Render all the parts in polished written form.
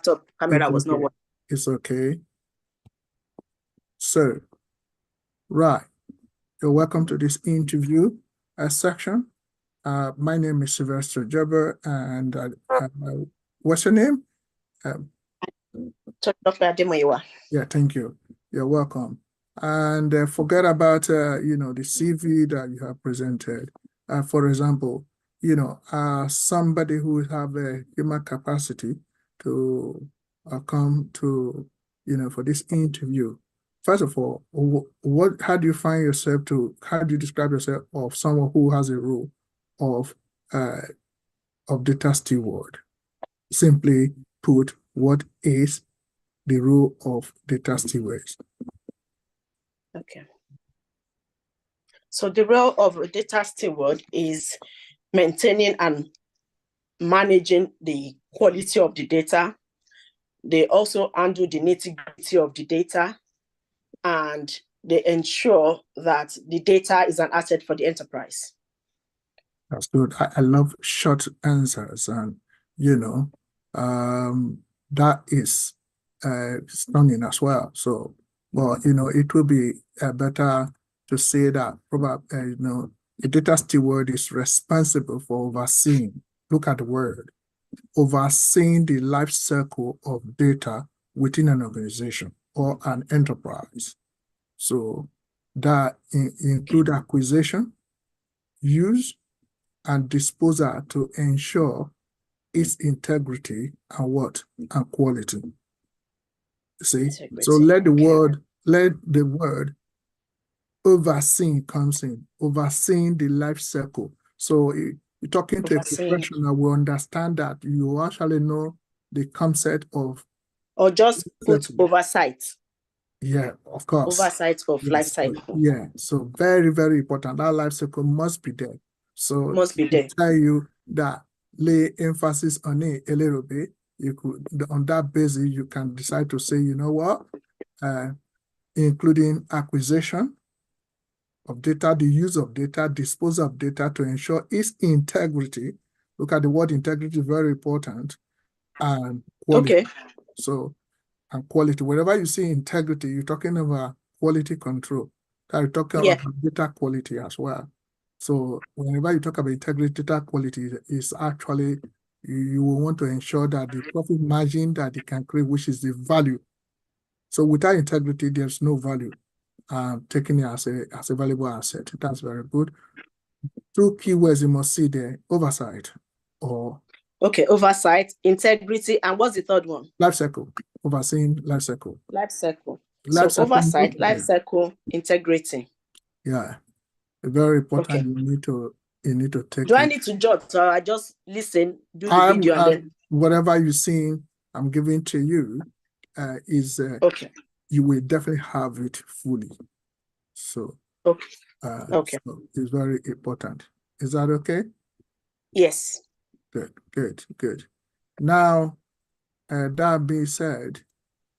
laptop camera was not working. It's okay. So, right. You're welcome to this interview section. My name is Sylvester Ojobo, and what's your name? Dr. Ademoyiwa. Yeah, thank you. You're welcome. And forget about the CV that you have presented. For example, somebody who have a human capacity to come to for this interview. First of all, how do you find yourself how do you describe yourself of someone who has a role of data steward? Simply put, what is the role of data stewards? Okay. So the role of a data steward is maintaining and managing the quality of the data. They also handle the nitty-gritty of the data, and they ensure that the data is an asset for the enterprise. That's good. I love short answers, and that is stunning as well. So, well, it will be better to say that probably, the data steward is responsible for overseeing. Look at the word, overseeing the life cycle of data within an organization or an enterprise. So that include acquisition, use, and disposal to ensure its integrity and quality. See, integrity. So let the word overseeing comes in, overseeing the life cycle. So you're talking to a professional, we understand that you actually know the concept of, or just put oversight. Yeah, of course. Oversight of life cycle. Yeah, so very, very important. That life cycle must be there. So must be there. Tell you that, lay emphasis on it a little bit. You could, on that basis, you can decide to say, you know what, including acquisition of data, the use of data, disposal of data to ensure its integrity. Look at the word integrity, very important, and quality. Okay. So, and quality. Wherever you see integrity, you're talking about quality control. You're talking about data quality as well. So whenever you talk about integrity, data quality is actually, you will want to ensure that the profit margin that you can create, which is the value. So without integrity, there's no value. Taking it as a valuable asset. That's very good. Two keywords you must see there: oversight or. Okay, oversight, integrity, and what's the third one? Life cycle. Overseeing life cycle. Life cycle. So oversight, life cycle, integrity. Yeah, very important. Okay. You need to take. Do I need to jot? So I just listen, do the video, and then whatever you see, I'm giving to you is okay. You will definitely have it fully. So okay. So it's very important. Is that okay? Yes. Good. Now, that being said,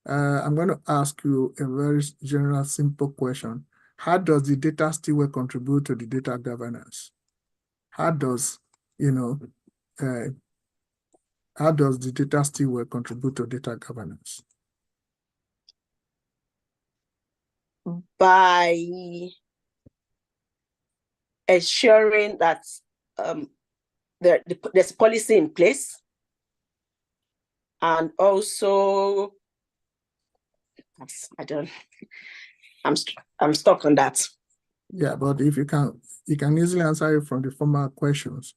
I'm going to ask you a very general, simple question. How does the data steward contribute to the data governance? How does the data steward contribute to data governance? By ensuring that there's policy in place, and also I'm stuck on that. Yeah, but if you can easily answer it from the former questions.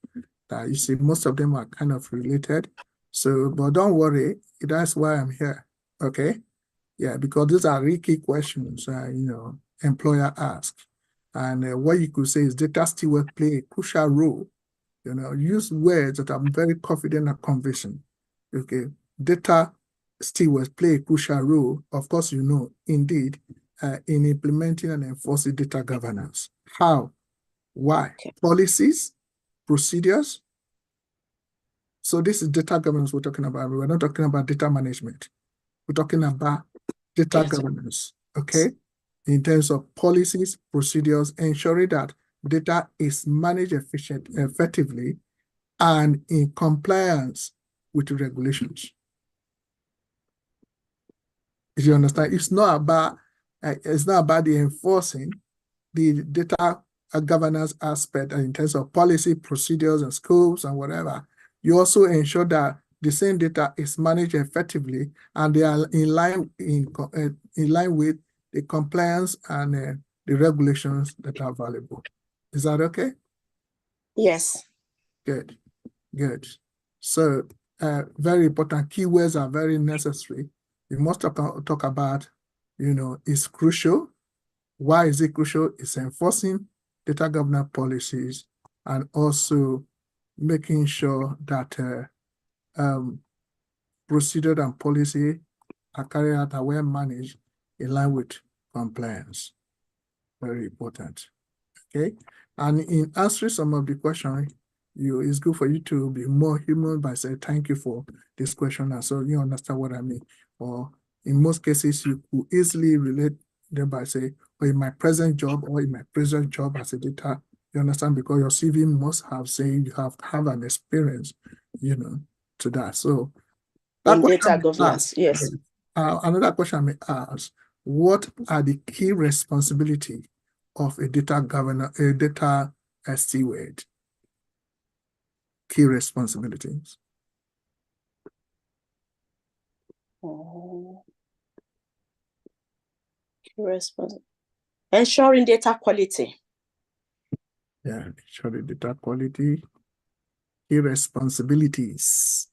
That you see, most of them are kind of related. So, but don't worry, that's why I'm here. Okay. Yeah, because these are really key questions, employer ask. And what you could say is data steward play a crucial role. Use words that I'm very confident and convincing. Okay, data stewards play a crucial role, of course, indeed, in implementing and enforcing data governance. How? Why? Okay. Policies, procedures. So this is data governance we're talking about. We're not talking about data management. We're talking about data governance, okay? In terms of policies, procedures, ensuring that data is managed effectively and in compliance with the regulations. You understand? It's not about the enforcing the data governance aspect in terms of policy, procedures, and scopes and whatever. You also ensure that the same data is managed effectively and they are in line with the compliance and the regulations that are valuable. Is that okay? Yes. Good, good. So very important keywords are very necessary. You must talk about, is crucial. Why is it crucial? It's enforcing data governance policies and also making sure that procedure and policy are carried out and well managed in line with compliance. Very important. Okay. And in answering some of the questions, it's good for you to be more human by saying thank you for this question, and so you understand what I mean. Or in most cases, you could easily relate them by saying, or in my present job as a data, you understand, because your CV must have saying you have an experience, to that. So that In data question governance, yes. another question I may ask: what are the key responsibility of a data governor, a data steward? Key responsibilities. Ensuring data quality. Yeah, ensuring data quality. Key responsibilities.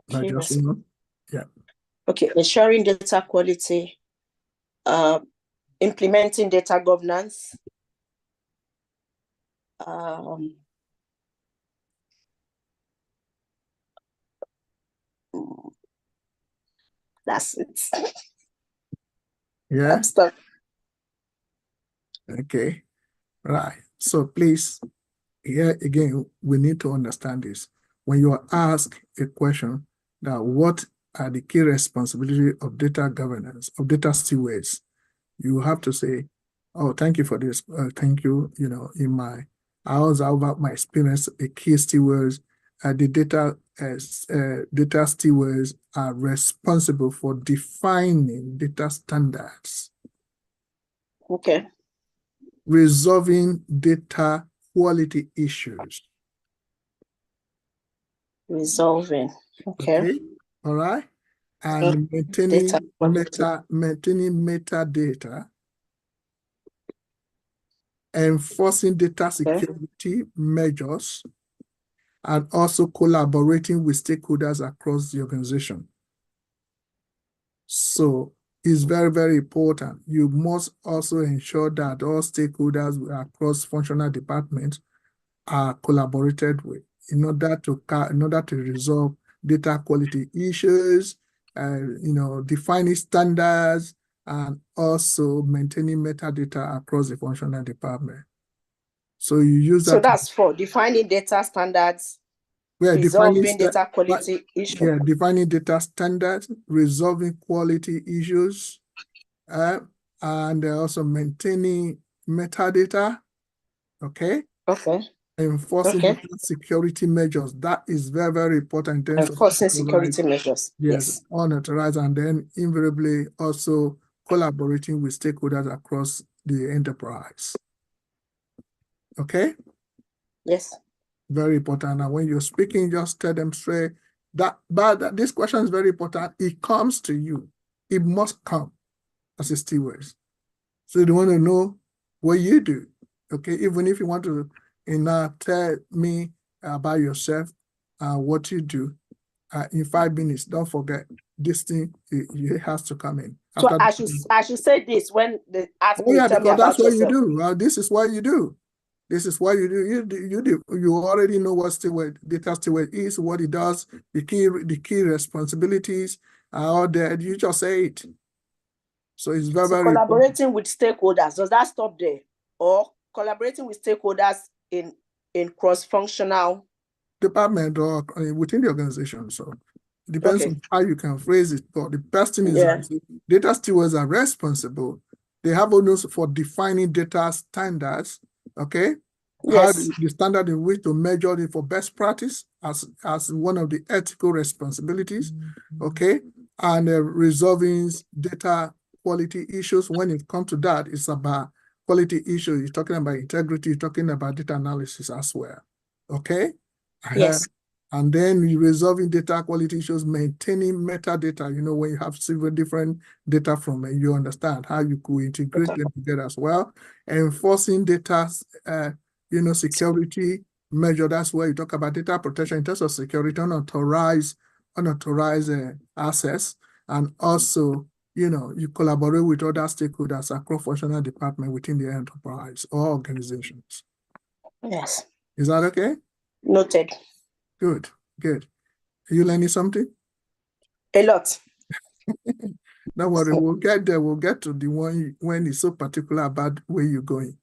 Yeah. Okay, ensuring data quality, implementing data governance, that's it. Yeah. I'm stuck. Okay. Right. So please, here again, we need to understand this. When you are asked a question, that what are the key responsibility of data governance, of data stewards, you have to say, oh, thank you for this. Thank you. I also have my experience, a key stewards, the data stewards are responsible for defining data standards. Okay. Resolving data quality issues. Resolving. Okay. All right. And maintaining metadata, enforcing data security measures, and also collaborating with stakeholders across the organization. So it's very, very important. You must also ensure that all stakeholders across functional departments are collaborated with in order to resolve data quality issues, defining standards, and also maintaining metadata across the functional department. So you use that. So that's for defining data standards, resolving data quality issues. Yeah, defining data standards, resolving quality issues, and also maintaining metadata. Okay. Okay. Enforcing data security measures. That is very, very important in terms enforcing security measures. Yes, unauthorized, and then invariably also collaborating with stakeholders across the enterprise. Okay? Yes. Very important. And when you're speaking, just tell them straight but this question is very important. It comes to you. It must come as a steward. So they want to know what you do. Okay, even if you want to tell me about yourself, what you do in 5 minutes, don't forget this thing, it has to come in. So I should say this when they ask me, tell me about that's what yourself. you do. This is what you do. This is what you do. You already know what data steward is, what it does, the key responsibilities are all there. You just say it. So it's very, very collaborating with stakeholders, does that stop there? Or collaborating with stakeholders in cross-functional department or within the organization. So it depends on how you can phrase it. But the best thing is that data stewards are responsible. They have onus for defining data standards. Okay. Yes. How the standard in which to measure it for best practice as one of the ethical responsibilities. Okay. and resolving data quality issues. When it comes to that, it's about quality issues. You're talking about integrity, you're talking about data analysis as well. Okay? Yes. And then you resolving data quality issues, maintaining metadata, when you have several different data from it, you understand how you could integrate them together as well. Enforcing data, security measure. That's where you talk about data protection in terms of security, unauthorized access, and also, you collaborate with other stakeholders across functional departments within the enterprise or organizations. Yes. Is that okay? Noted. Good, good. Are you learning something? A lot. Don't worry, we'll get there. We'll get to the one when it's so particular about where you're going.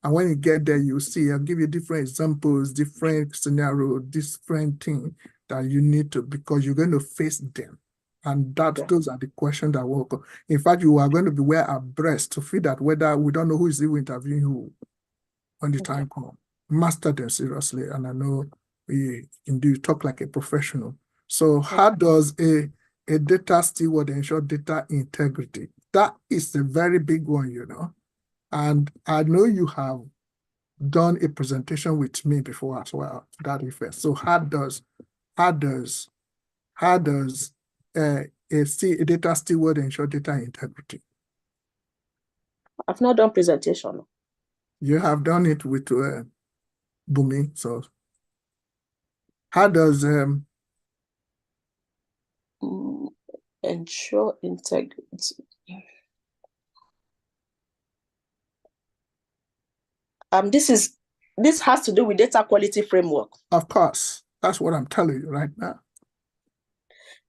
And when you get there, you'll see, I'll give you different examples, different scenarios, different things that you need to, because you're going to face them. And those are the questions that will come. In fact, you are going to be well abreast to feel that whether we don't know who is even interviewing who when the time comes. Master them seriously. And I know you talk like a professional. So how does a data steward ensure data integrity? That is a very big one, And I know you have done a presentation with me before as well, to that effect. So how does a data steward ensure data integrity? I've not done presentation. You have done it with Bumi. So how does ensure integrity? This has to do with data quality framework. Of course, that's what I'm telling you right now.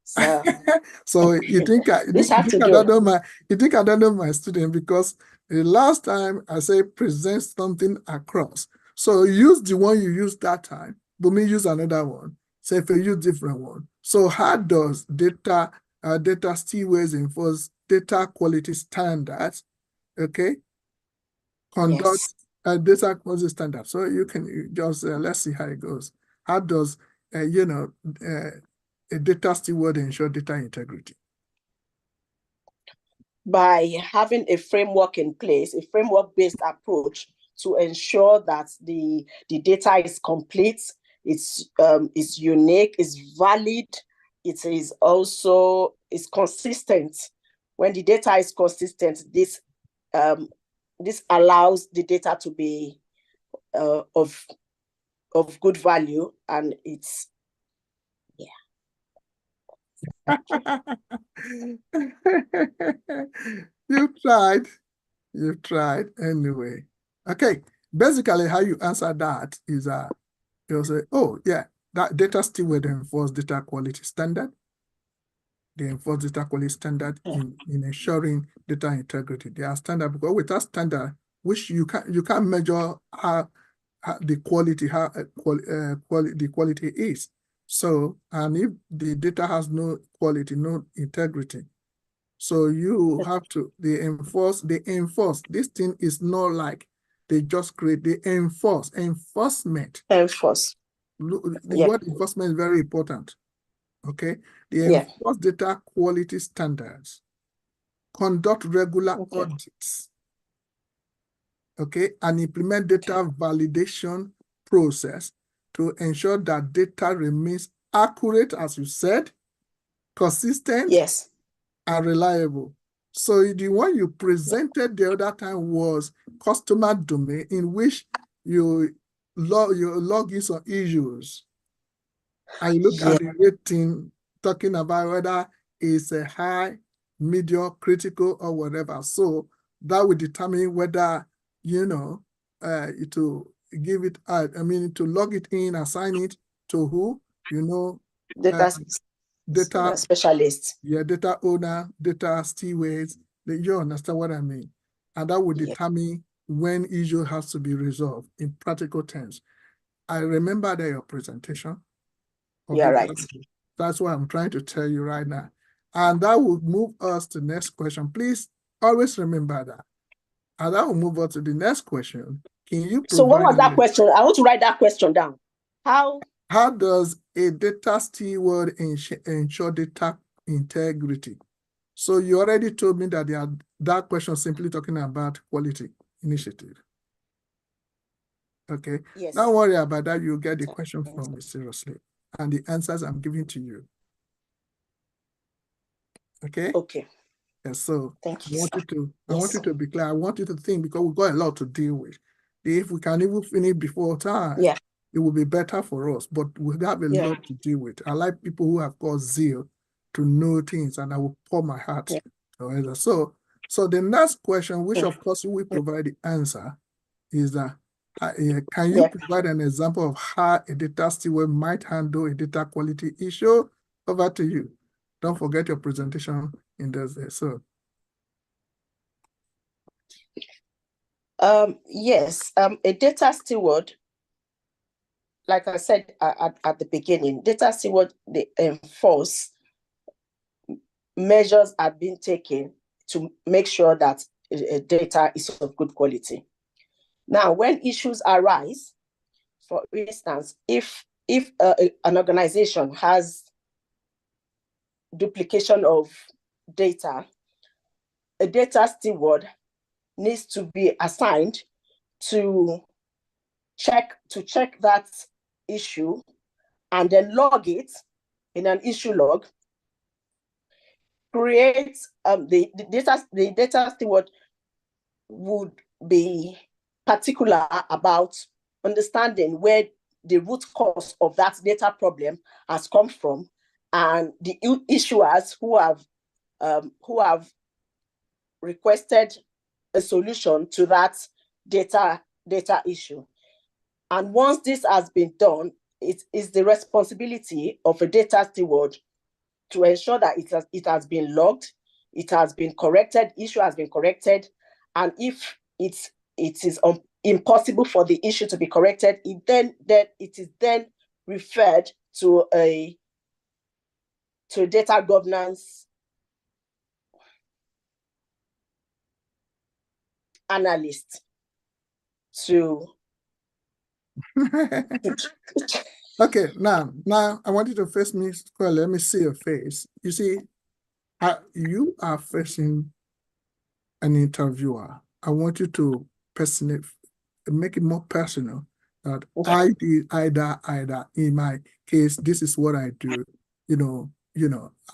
So, so you think I don't know my student, because the last time I say present something across. So use the one you used that time, but me use another one. Say if you use different one. So how does data stewards enforce data quality standards? Okay. Conduct data quality standards. So you can just let's see how it goes. How does a data steward ensure data integrity? By having a framework in place, a framework-based approach to ensure that the data is complete, it's unique, it's valid, it is also consistent. When the data is consistent, this allows the data to be of good value, and it's You've tried anyway. Okay, basically how you answer that is you'll say, oh yeah, that data steward enforce data quality standard. They enforce data quality standard in ensuring data integrity. They are standard, because without standard, which you can't measure how the quality is. So, and if the data has no quality, no integrity, so you have to, they enforce. This thing is not like they just create, they enforce. Enforcement. Enforce. The word enforcement is very important. Okay. They enforce data quality standards, conduct regular audits, okay, and implement data validation process to ensure that data remains accurate, as you said, consistent, and reliable. So the one you presented the other time was customer domain, in which you log in some issues. And you look at the rating, talking about whether it's a high, medium, critical, or whatever. So that will determine whether, to give it, to log it in, assign it to who, data specialist. Yeah, data owner, data stewards. You understand what I mean? And that will determine when issue has to be resolved in practical terms. I remember that your presentation. Yeah, right. That's what I'm trying to tell you right now. And that will move us to the next question. Please always remember that. And that will move us to the next question. Can you provide? So what was that question? I want to write that question down. How does a data steward ensure data integrity. So you already told me that that question simply talking about quality initiative. Okay. Yes. Don't worry about that. You'll get the question from me seriously. And the answers I'm giving to you. Okay? Okay. Yes, so Thank you. I want you to be clear. I want you to think, because we've got a lot to deal with. If we can even finish before time, yeah, it will be better for us. But we have a lot to deal with. I like people who have got zeal to know things, and I will pour my heart to others. So the next question, which of course you will provide the answer, is that can you provide an example of how a data steward might handle a data quality issue? Over to you. Don't forget your presentation in this. So. Yes, a data steward, like I said at the beginning, data steward, they enforce measures are being taken to make sure that data is of good quality. Now, when issues arise, for instance, if an organization has duplication of data, a data steward needs to be assigned to check that issue and then log it in an issue log. Create the data steward would be particular about understanding where the root cause of that data problem has come from, and the issuers who have requested a solution to that data issue. And once this has been done, it is the responsibility of a data steward to ensure that it has been logged, it has been corrected, issue has been corrected, and if it is impossible for the issue to be corrected, it is then referred to a data governance analyst to Okay, now I want you to face me. Well, let me see your face. You see, you are facing an interviewer. I want you to make it more personal. That I did either. In my case, this is what I do.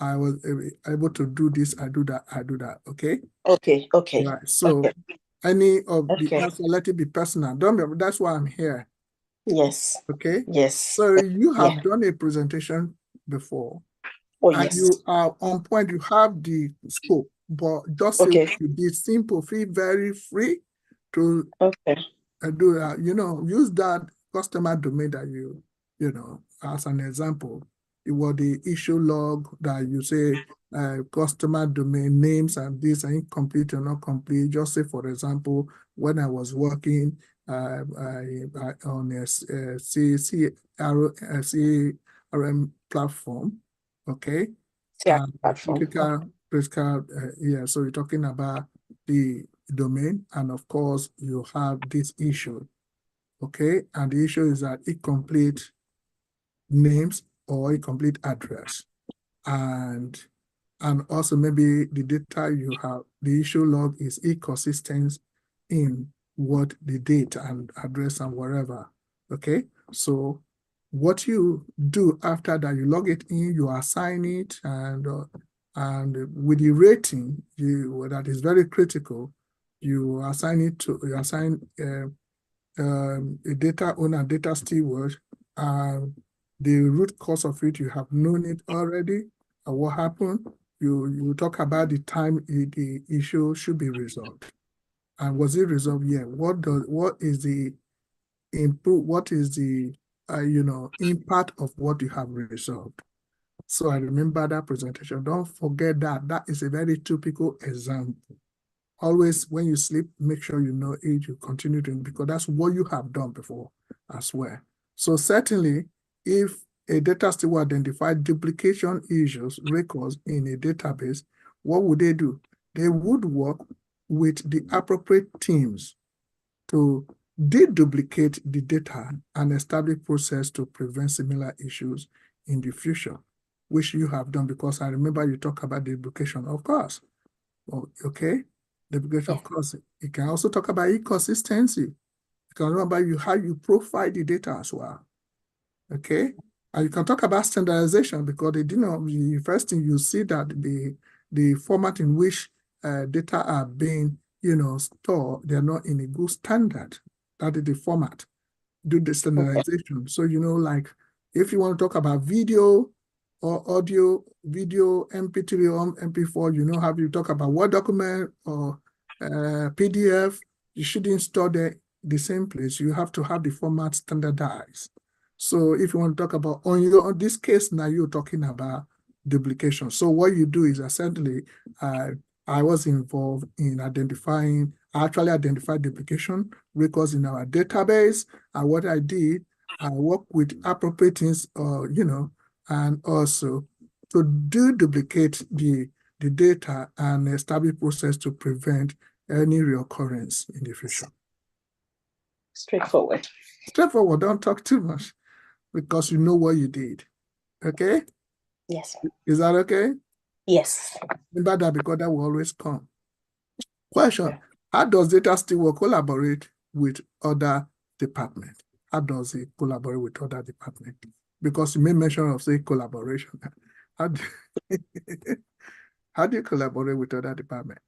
I was able to do this. I do that. Okay. Okay. Right. So any of the answer, let it be personal. Don't. That's why I'm here. Yes. Okay. Yes. So you have done a presentation before. Oh, and yes. you are on point. You have the scope, but just say to be simple, feel very free to do that. Use that customer domain that as an example. It was the issue log that you say customer domain names and these are incomplete or not complete. Just say, for example, when I was working on a CRM platform, okay? Critical, so you're talking about the domain, and of course, you have this issue, okay? And the issue is that incomplete names or incomplete address. And also maybe the data you have, the issue log is inconsistent in what the date and address and whatever, okay? So what you do after that, you log it in, you assign it, and with the rating, that is very critical, you assign a data owner, data steward, the root cause of it, you have known it already, and what happened, you talk about the time the issue should be resolved. And was it resolved? Yeah. What is the impact of what you have resolved? So I remember that presentation. Don't forget that. That is a very typical example. Always when you sleep, make sure you know it, you continue doing, because that's what you have done before as well. So certainly, if a data steward identified duplication issues, records in a database, what would they do? They would work with the appropriate teams to deduplicate the data and establish process to prevent similar issues in the future. which you have done, because I remember you talk about duplication, of course. Okay, duplication, of course. You can also talk about inconsistency. You can remember how you profile the data as well. Okay, and you can talk about standardization, because the first thing you see that the format in which data are being stored, they're not in a good standard. That is the format. Do the standardization. So like if you want to talk about video or audio, video, MP3 or MP4, how you talk about Word document or PDF, you shouldn't store the same place. You have to have the format standardized. So if you want to talk about on this case now, you're talking about duplication. So what you do is essentially, I was involved in actually identified duplication records in our database. And what I did, I worked with appropriate things, and also to duplicate the data and establish process to prevent any reoccurrence in the future. Straightforward. Straightforward, don't talk too much, because you know what you did. Okay? Yes. Is that okay? Yes. Remember that, because that will always come. Question: how does data steward collaborate with other departments? How does it collaborate with other departments? Because you made mention of, say, collaboration. How do, how do you collaborate with other departments?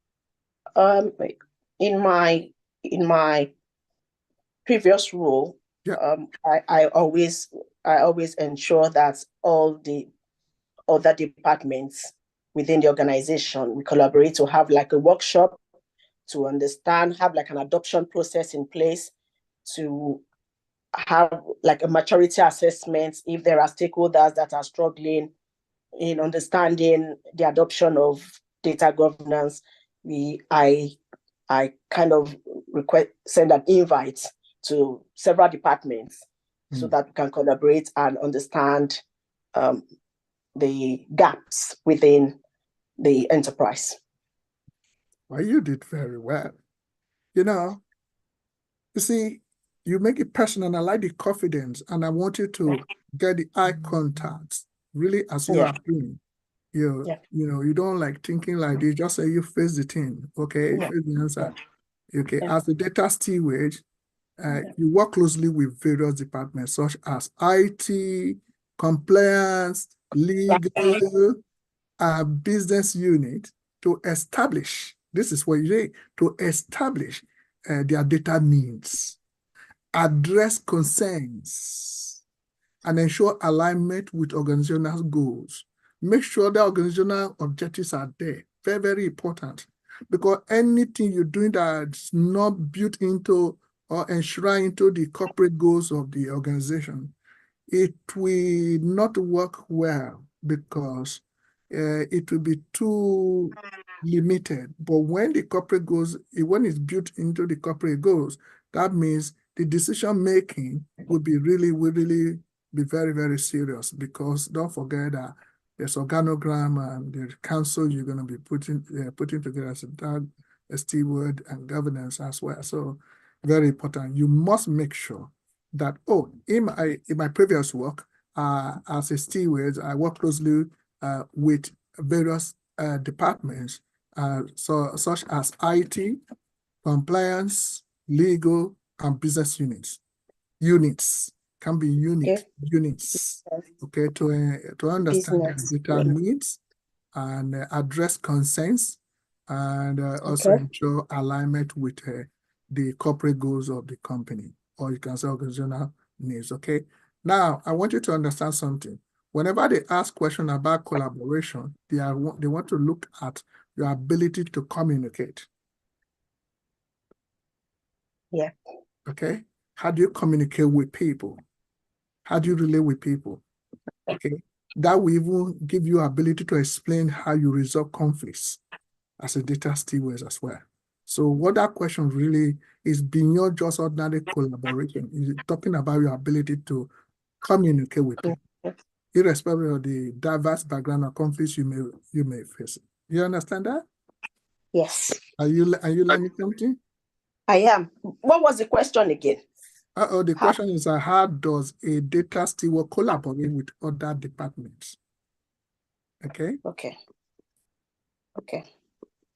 In my previous role, Yeah. I always ensure that all the other departments within the organization, we collaborate to have like a workshop to understand, have like an adoption process in place, to have like a maturity assessment if there are stakeholders that are struggling in understanding the adoption of data governance. I kind of send an invite to several departments so that we can collaborate and understand the gaps within the enterprise. Well, you did very well. You see, you make it personal, and I like the confidence, and I want you to get the eye contact, really, as you are doing. You don't like thinking like this, just say you face the thing, okay? Face the answer. Okay, as a data steward, you work closely with various departments such as IT, compliance, legal, business unit to establish, this is what you say, to establish their data needs, address concerns, and ensure alignment with organizational goals. Make sure the organizational objectives are there. Very, very important. Because anything you're doing that's not built into or enshrined into the corporate goals of the organization, it will not work well, because it will be too limited. But when the corporate goals, when it's built into the corporate goals, that means the decision making will really be very, very serious, because don't forget that there's organogram and the council you're going to be putting together as a steward and governance as well. So very important. You must make sure that, in my previous work as a steward, I work closely with various departments, such as IT, compliance, legal, and business units. Units can be units. Okay, to understand their data needs and address concerns, and also ensure alignment with the corporate goals of the company, or you can say organizational needs. Okay. Now, I want you to understand something. Whenever they ask questions about collaboration, they want to look at your ability to communicate. Yeah. Okay. How do you communicate with people? How do you relate with people? Okay. That will even give you ability to explain how you resolve conflicts as a data steward as well. So what that question really is beyond just ordinary collaboration. It's talking about your ability to communicate with people, irrespective of the diverse background or conflicts you may face. You understand that? Yes. Are you learning something? I am. What was the question again? The question is, how does a data steward collaborate with other departments? Okay. Okay. Okay.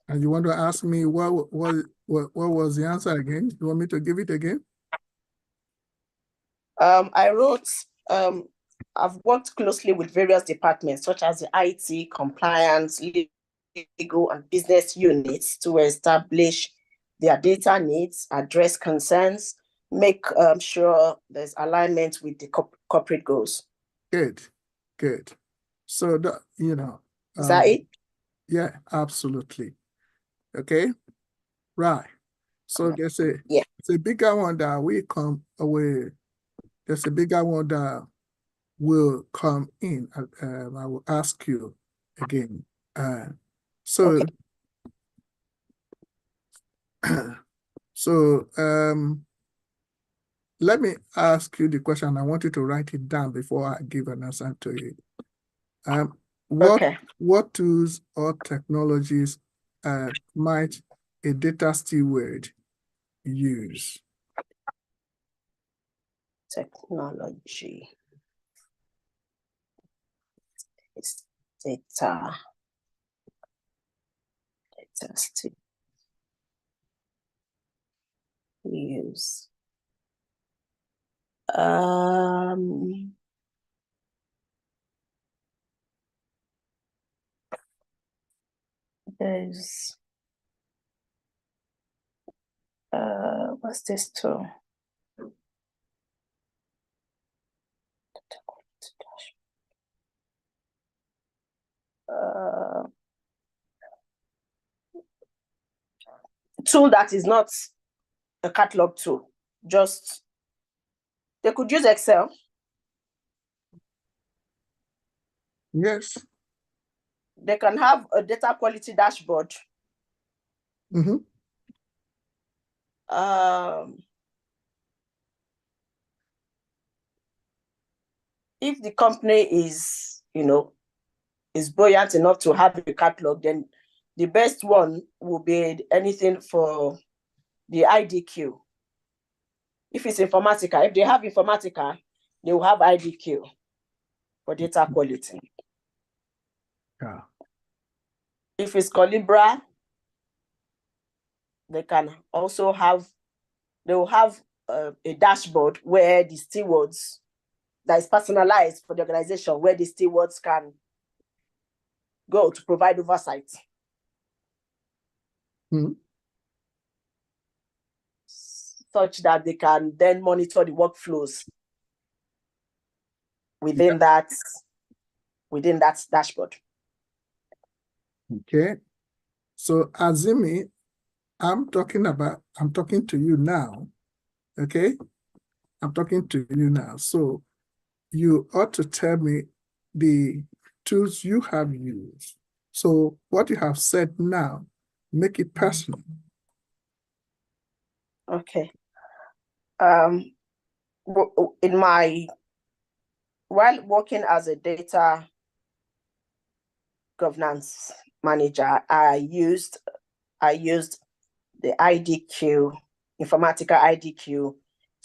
And you want to ask me what was the answer again? You want me to give it again? I wrote, I've worked closely with various departments such as the IT, compliance, legal, and business units to establish their data needs, address concerns, make sure there's alignment with the corporate goals. Good, good. So that, you know. Is that it? Yeah, absolutely. Okay, right. So there's a bigger one that we come away. There's a bigger one that will come in. I will ask you again. So, okay. so let me ask you the question. I want you to write it down before I give an answer to you. What tools or technologies might a data steward use? Technology. It's data steward use. There's what's this tool? Tool that is not a catalog tool. Just they could use Excel. Yes. They can have a data quality dashboard. Mm-hmm. If the company is, is buoyant enough to have a catalog, then the best one will be anything for the IDQ. If it's Informatica, if they have Informatica, they will have IDQ for data quality. Yeah. If it's Colibra, they can also have, they will have a dashboard where the stewards, that is personalized for the organization, where the stewards can go to provide oversight. Mm-hmm. Such that they can then monitor the workflows within that dashboard. Okay. So Azimi, I'm talking to you now. Okay. I'm talking to you now. So you ought to tell me the tools you have used. So what you have said now, make it personal. Okay. While working as a data governance manager, I used the IDQ, Informatica IDQ,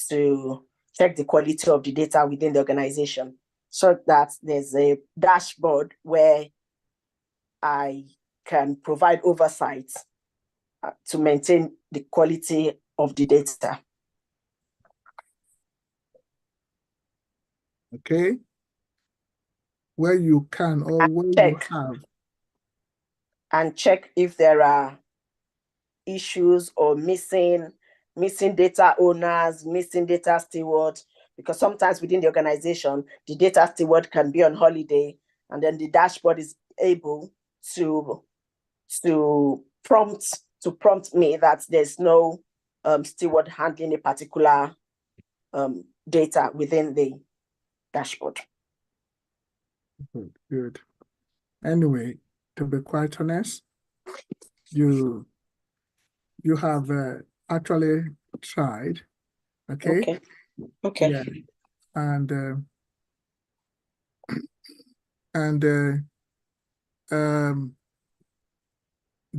to check the quality of the data within the organization, so that there's a dashboard where I can provide oversight to maintain the quality of the data. Okay. Where you can or where you have. And check if there are issues or missing data owners, missing data stewards, because sometimes within the organization, the data steward can be on holiday, and then the dashboard is able to prompt me that there's no steward handling a particular data within the dashboard. Good. Anyway, to be quite honest, you have actually tried. Okay. Okay. Yeah. And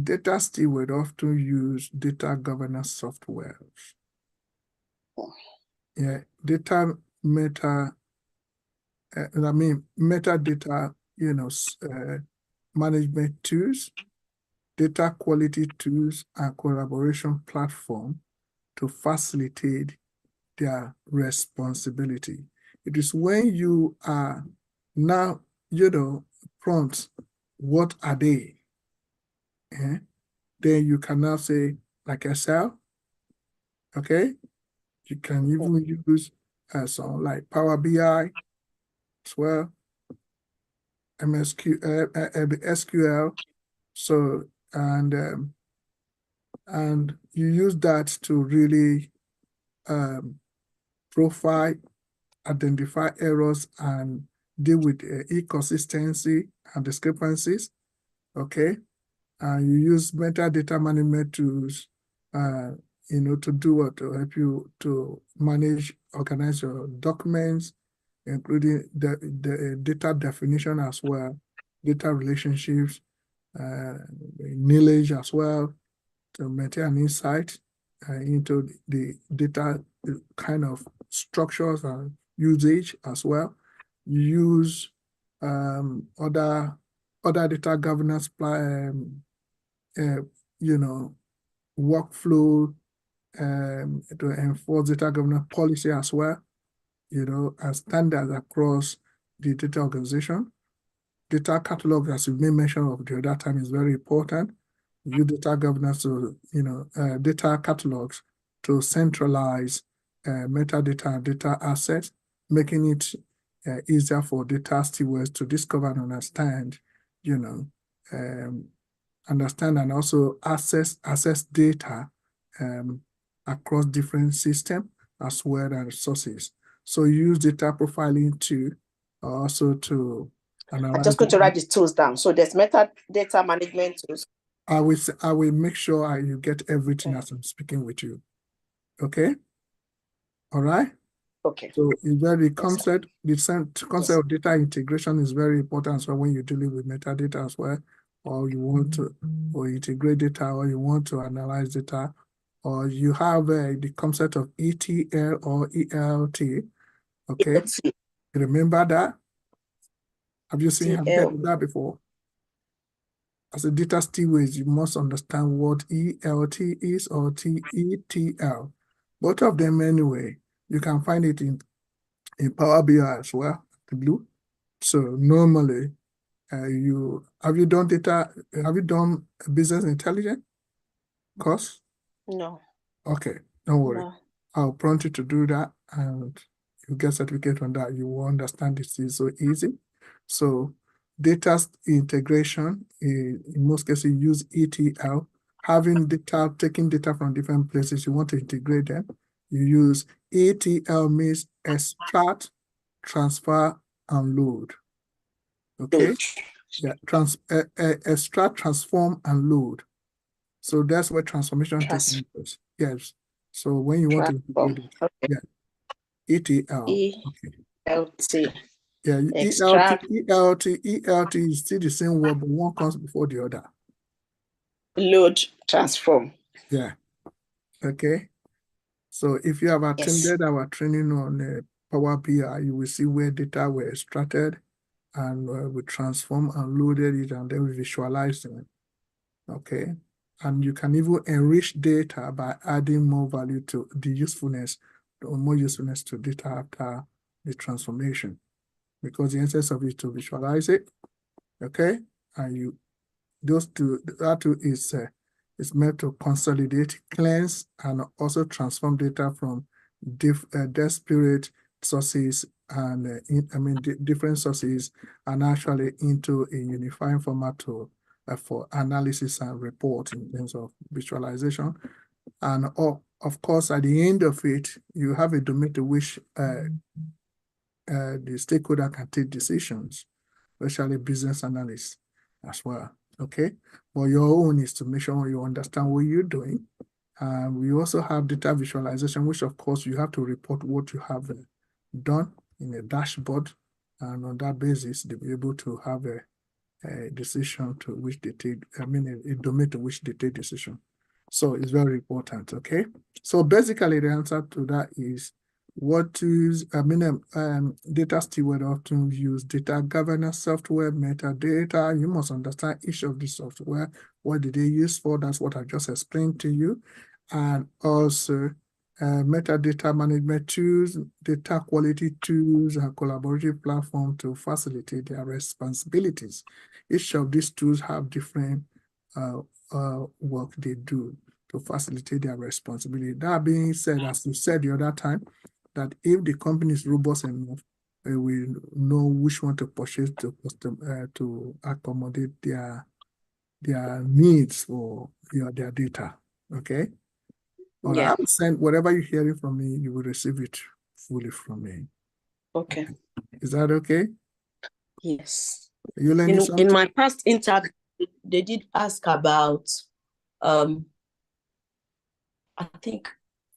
data steward often use data governance software. Yeah, metadata management tools, data quality tools, and collaboration platform to facilitate their responsibility. It is when you are now, prompt, what are they? Then you can now say, like Excel, okay? You can even use some like Power BI as well, SQL. So, and you use that to really profile, identify errors, and deal with inconsistency and discrepancies, okay? And you use metadata management tools, to do what? To help you to manage, organize your documents, including the data definition as well, data relationships, knowledge as well, to maintain an insight into the data kind of structures and usage as well. You use other data governance workflow to enforce data governance policy as well, and standards across the data organization. Data catalog, as you may mention of the other time, is very important. Use data governance to, data catalogs to centralize metadata and data assets, making it easier for data stewards to discover and understand, understand and also access data across different systems as well as sources. So use data profiling to also to analyze. I'm just going to write these tools down. So there's metadata management tools. I will make sure you get everything as I'm speaking with you. Okay? All right? Okay. So it's very concept of data integration is very important. So when you're dealing with metadata as well, or you want to or integrate data, or you want to analyze data, or you have the concept of ETL or ELT. Okay. ELT. You remember that? Have you heard of that before? As a data steward, you must understand what ELT is or ETL. Both of them anyway. You can find it in Power BI as well, the blue. So normally, have you done business intelligence course? No. Okay, don't worry. No. I'll prompt you to do that, and you get certificate on that. You will understand this is so easy. So data integration, in most cases, use ETL. Having data, taking data from different places, you want to integrate them. You use ETL, means extract, transfer, and load. Okay? Yeah, extract, transform, and load. So that's where transformation takes place. Yes. So when you want to integrate it, yeah, ETL. ELT. Yeah, ELT is still the same word, but one comes before the other. Load, transform. Yeah. Okay. So if you have attended our training on Power BI, you will see where data were extracted, and we transform and loaded it, and then we visualized it. Okay. And you can even enrich data by adding more value to the usefulness, or more usefulness to data after the transformation, because the essence of it to visualize it, okay? And that too is meant to consolidate, cleanse, and also transform data from disparate sources and different sources, and actually into a unifying format for analysis and report in terms of visualization. And of course, at the end of it, you have a domain to which the stakeholder can take decisions, especially business analysts as well, okay? But your own is to make sure you understand what you're doing. We also have data visualization, which of course you have to report what you have done in a dashboard, and on that basis, they'll be able to have a decision to which they take, a domain to which they take decision. So it's very important, okay? So basically the answer to that is what tools, data steward often use data governance software, metadata. You must understand each of the software. What did they use for? That's what I just explained to you. And also metadata management tools, data quality tools, and collaborative platform to facilitate their responsibilities. Each of these tools have different work they do to facilitate their responsibility. That being said, as you said the other time, that if the company is robust enough, we know which one to purchase to accommodate their needs for their data. Okay. Well, Yeah. I will send whatever you're hearing from me, you will receive it fully from me. Okay. Is that okay? Yes. Are you learning In something? my past interview, they did ask about I think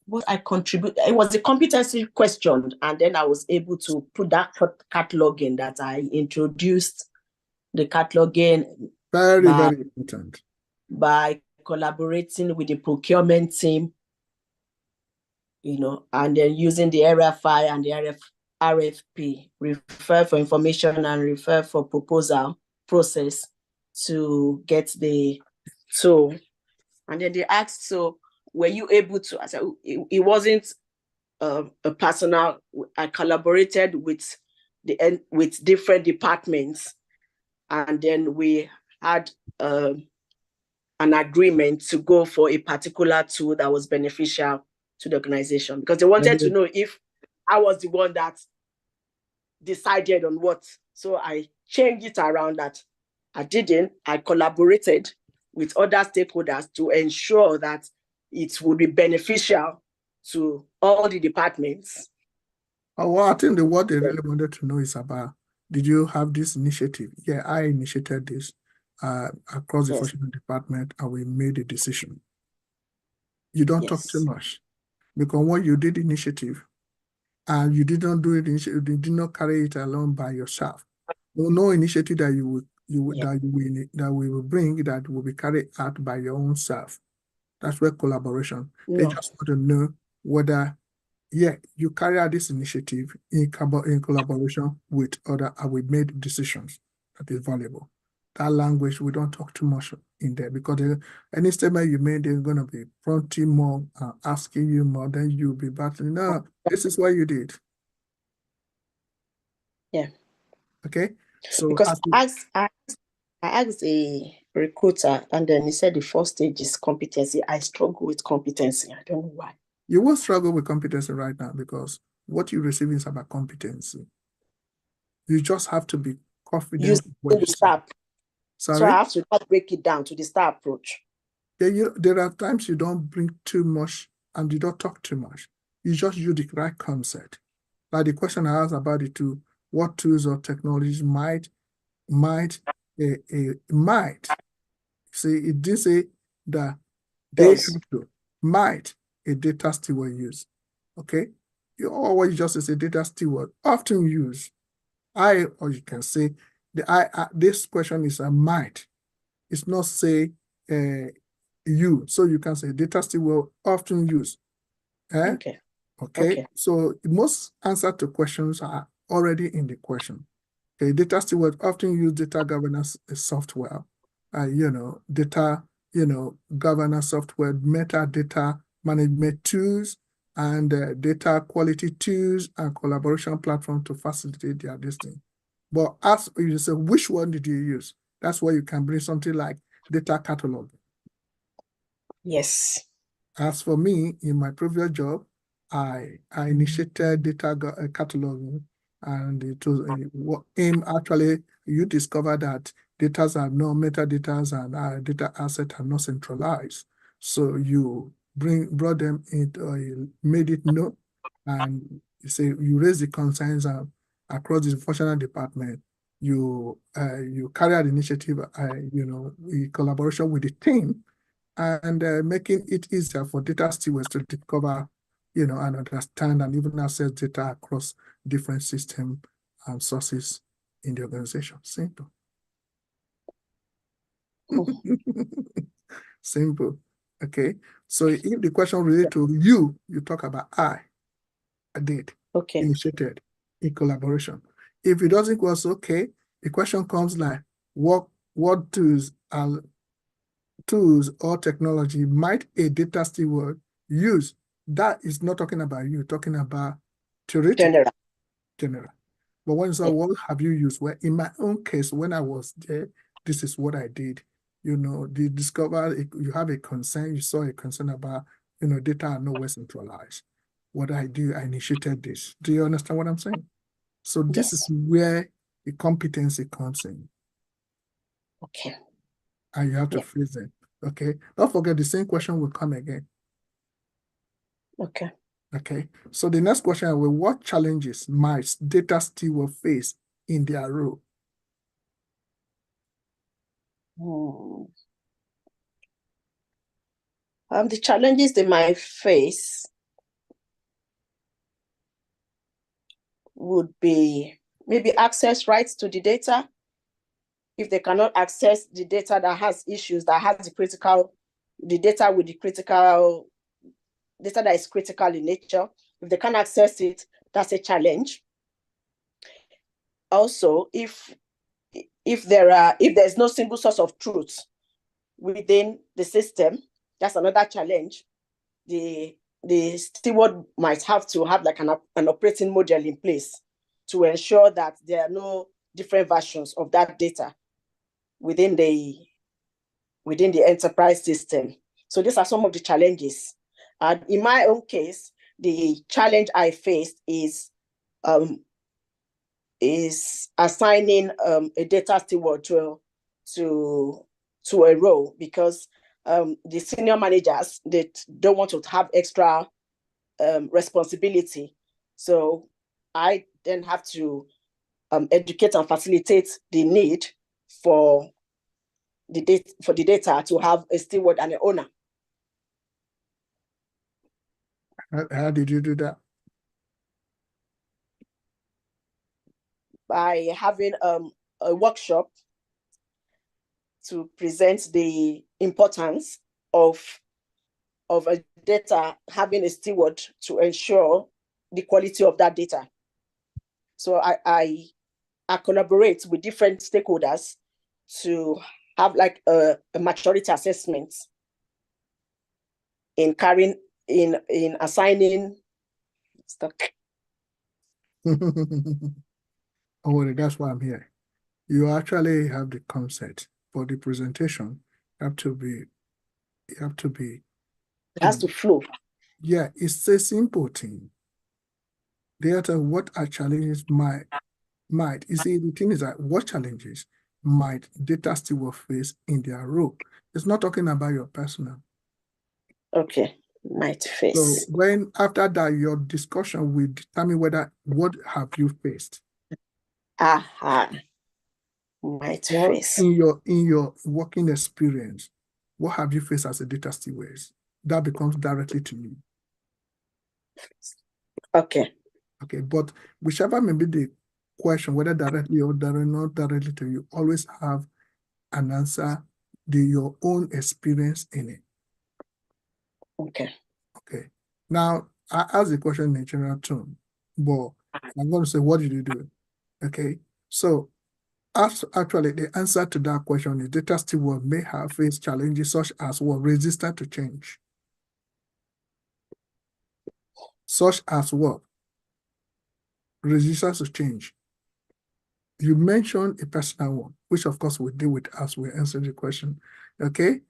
what I contribute. It was a competency question, and then I was able to put that catalog in, that I introduced the catalog in Very, by very important. collaborating with the procurement team, and then using the RFI and the RFP, refer for information and refer for proposal process, to get the tool. And then they asked, so were you able to? I said, it wasn't a personal. I collaborated with different departments, and then we had an agreement to go for a particular tool that was beneficial to the organization, because they wanted to know if I was the one that decided on what. So I changed it around that I didn't. I collaborated with other stakeholders to ensure that it would be beneficial to all the departments. Well, I think what they really wanted to know is about, did you have this initiative? Yeah, I initiated this across the functional department, and we made a decision. You don't talk too much, because when you did initiative and you did not do it, you did not carry it along by yourself. No initiative that that we will bring that will be carried out by your own self. That's where collaboration. They just want to know whether, yeah, you carry out this initiative in collaboration with other, and we made decisions that is valuable. That language, we don't talk too much in there, because any statement you made, they're going to be prompting more, asking you more, then you'll be battling. No, this is what you did. Yeah. Okay. So because I asked a recruiter, and then he said the first stage is competency. I struggle with competency. I don't know why. You will struggle with competency right now, because what you receive is about competency. You just have to be confident in what you say. So I have to break it down to the STAR approach. There are times you don't bring too much and you don't talk too much. You just use the right concept. Like the question I asked about the tool, what tools or technologies might see, it did say that they have to, might a data steward use. Okay? Or what you just say, data steward often use. Or you can say, this question is a might. It's not say you. So you can say data steward often use. Okay. So most answer to questions are already in the question. Okay. Data steward often use data governance software, data, governance software, metadata management tools, and data quality tools and collaboration platform to facilitate their listing. But as you say, which one did you use? That's where you can bring something like data catalog. Yes. As for me, in my previous job, I initiated data cataloging, and it was aim actually, you discover that data are not metadata, and data assets are not centralized. So you brought them into, made it known, and you say you raise the concerns across the functional department. You carry out initiative, in collaboration with the team, and making it easier for data stewards to discover, and understand and even access data across different systems and sources in the organization. Simple. Simple. Okay. So if the question related to you, you talk about I. did, Okay. initiated in collaboration. If it doesn't work, okay, the question comes like, what tools or technology might a data steward use? That is not talking about you, talking about theoretical, general. But when you say, what have you used? Well, in my own case, when I was there, this is what I did. You know, you have a concern, you saw a concern about, data are nowhere centralized. What I do, I initiated this. Do you understand what I'm saying? So this is where the competency comes in. Okay. And you have to phrase it. Okay. Don't forget the same question will come again. Okay. Okay. So the next question will, what challenges might data steward face in their role? The challenges they might face would be maybe access rights to the data. If they cannot access the data that has issues, that has the data with the critical data that is critical in nature, if they can't access it, that's a challenge. Also, if there's no single source of truth within the system, that's another challenge. The steward might have to have like an operating model in place to ensure that there are no different versions of that data within the enterprise system. So these are some of the challenges. And in my own case, the challenge I faced is assigning a data steward to a role, because the senior managers, they don't want to have extra responsibility. So I then have to educate and facilitate the need for the data to have a steward and an owner. How did you do that? By having a workshop to present the importance of a data having a steward to ensure the quality of that data. So I collaborate with different stakeholders to have like a maturity assessment in assigning stuff. Oh, that's why I'm here. You actually have the concept, but the presentation have to be. It has to flow. Yeah, it's a simple thing. Therefore, what are challenges might. You see, the thing is that what challenges might data steward face in their role? It's not talking about your personal. Okay, might face. So when after that, your discussion will determine what have you faced. Might face. In your working experience, what have you faced as a data steward? That becomes directly to you. Okay. Okay, but whichever may be the question, whether directly or not directly to you, always have an answer, your own experience in it. Okay. Okay. Now, I asked the question in a general tone, but I'm going to say, what did you do? Okay. So, actually, the answer to that question is data steward may have faced challenges such as what? Resistance to change. Such as what? Resistance to change. You mentioned a personal one, which of course we deal with as we answer the question. Okay.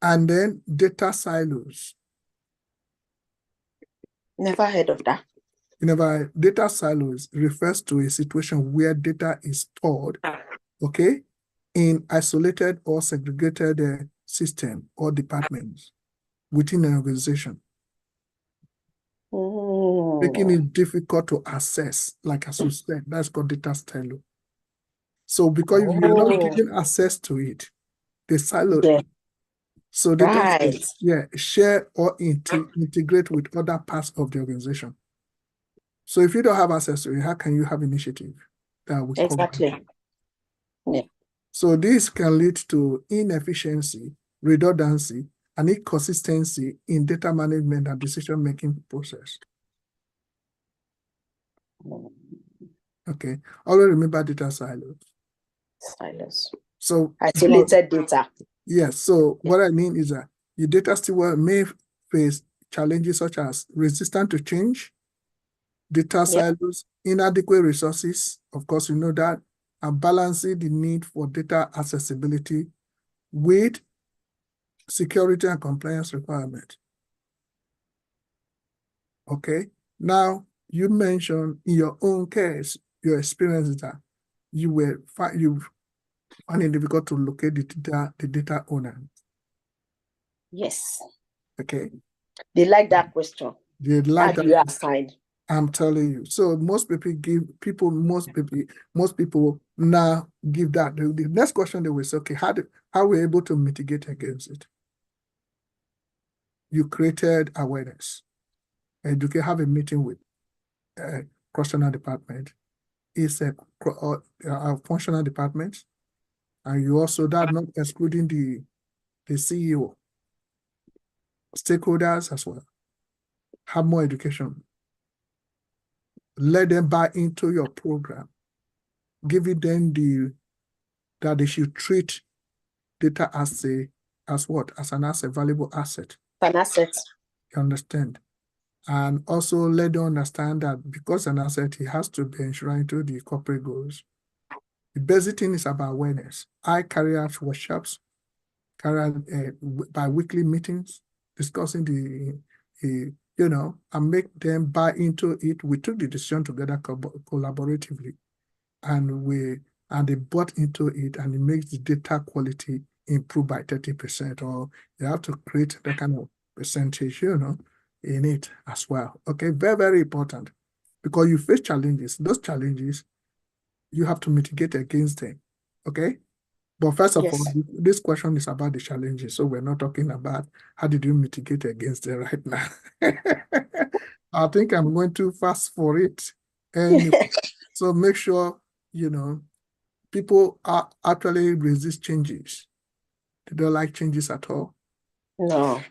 And then data silos. Never heard of that. Data silos refers to a situation where data is stored, okay, in isolated or segregated system or departments within an organization, making it difficult to access. Like as you said, that's called data silo. So because you're not given access to it, the silo. Yeah. So data, share or integrate with other parts of the organization. So if you don't have access to it, how can you have initiative that will exactly? Yeah. So this can lead to inefficiency, redundancy, and inconsistency in data management and decision-making process. Okay. Always remember data silos. Silos. So Isolated data. yes. So what I mean is that your data steward may face challenges such as resistance to change, data silos, inadequate resources, of course, you know that, and balancing the need for data accessibility with security and compliance requirements. Okay. Now, you mentioned in your own case, your experience is that you find it difficult to locate the data owner. Yes. Okay. They like that question. They like How that. do you assign? I'm telling you. So most people now give that. The next question they will say, okay, how are we able to mitigate against it? You created awareness. And you can have a meeting with a cross-functional department. It's a functional department. And you also, that not excluding the CEO, stakeholders as well. Have more education. Let them buy into your program. Giving them that they should treat data as what? As a valuable asset. An asset. You understand? And also let them understand that because an asset, it has to be enshrined to the corporate goals. The basic thing is about awareness. I carry out workshops, bi-weekly meetings, discussing and make them buy into it. We took the decision together collaboratively, and they bought into it, and it makes the data quality improve by 30%, or you have to create that kind of percentage, in it as well. Okay, very, very important, because you face challenges. Those challenges, you have to mitigate against them. Okay. But first of all, this question is about the challenges. So we're not talking about how did you mitigate against it right now. I think I'm going too fast for it. Anyway, so make sure, people are actually resist changes. They don't like changes at all. No.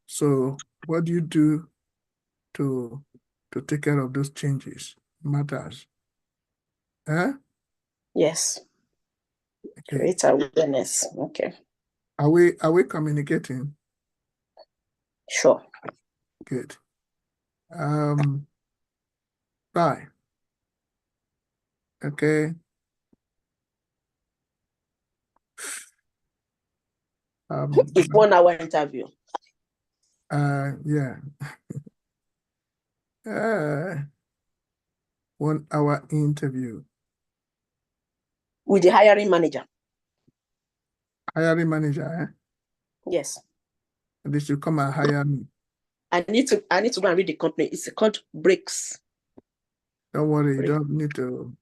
So what do you do to take care of those changes? Matters. Yes. Okay. Create awareness. Okay. Are we communicating? Sure. Good. Bye. Okay. It's 1 hour interview. Yeah. 1 hour interview. With the hiring manager. Hiring manager, eh? Yes. They should come and hire me. I need to go and read the company. It's called Breaks. Don't worry, you don't need to,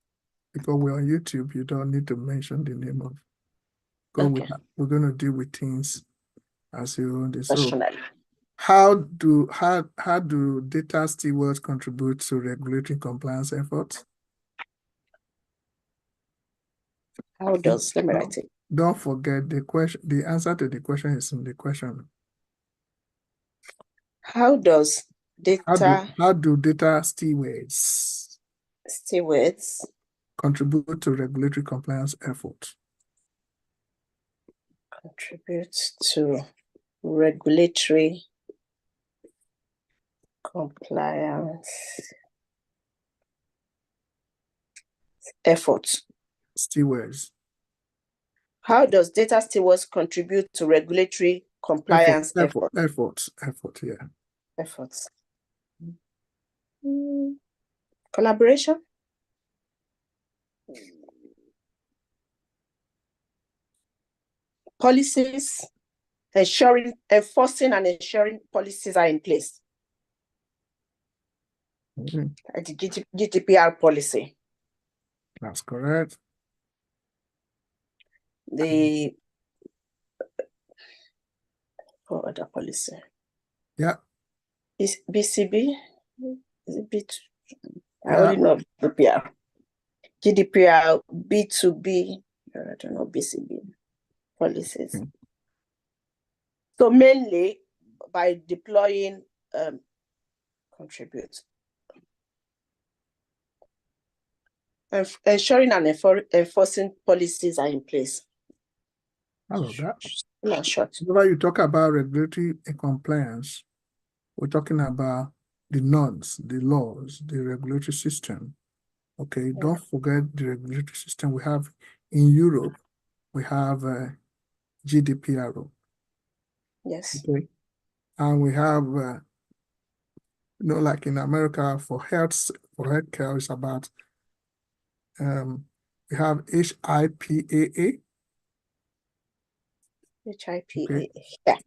because we're on YouTube, you don't need to mention the name of, because we're going to deal with things as you own this. So how do data stewards contribute to regulatory compliance efforts? How does, let me write it. Don't forget the question. The answer to the question is in the question. How does data how do data stewards contribute to regulatory compliance efforts? Contribute to regulatory compliance efforts. Stewards. How does data stewards contribute to regulatory compliance efforts? Yeah. Efforts. Collaboration. Policies, enforcing and ensuring policies are in place. The GDPR policy. That's correct. The other policy. Yeah. Is BCB? Is it B2? I only know GDPR. GDPR, B2B, I don't know, BCB policies. Okay. So mainly by deploying contribute. Ensuring and enforcing policies are in place. I love that. Yeah, short. Whenever you talk about regulatory compliance, we're talking about the norms, the laws, the regulatory system. Okay, Yeah. don't forget the regulatory system we have in Europe. We have GDPR. Yes. Okay, and we have, like in America for healthcare, it's about we have HIPAA. HIPAA. Okay. Yeah.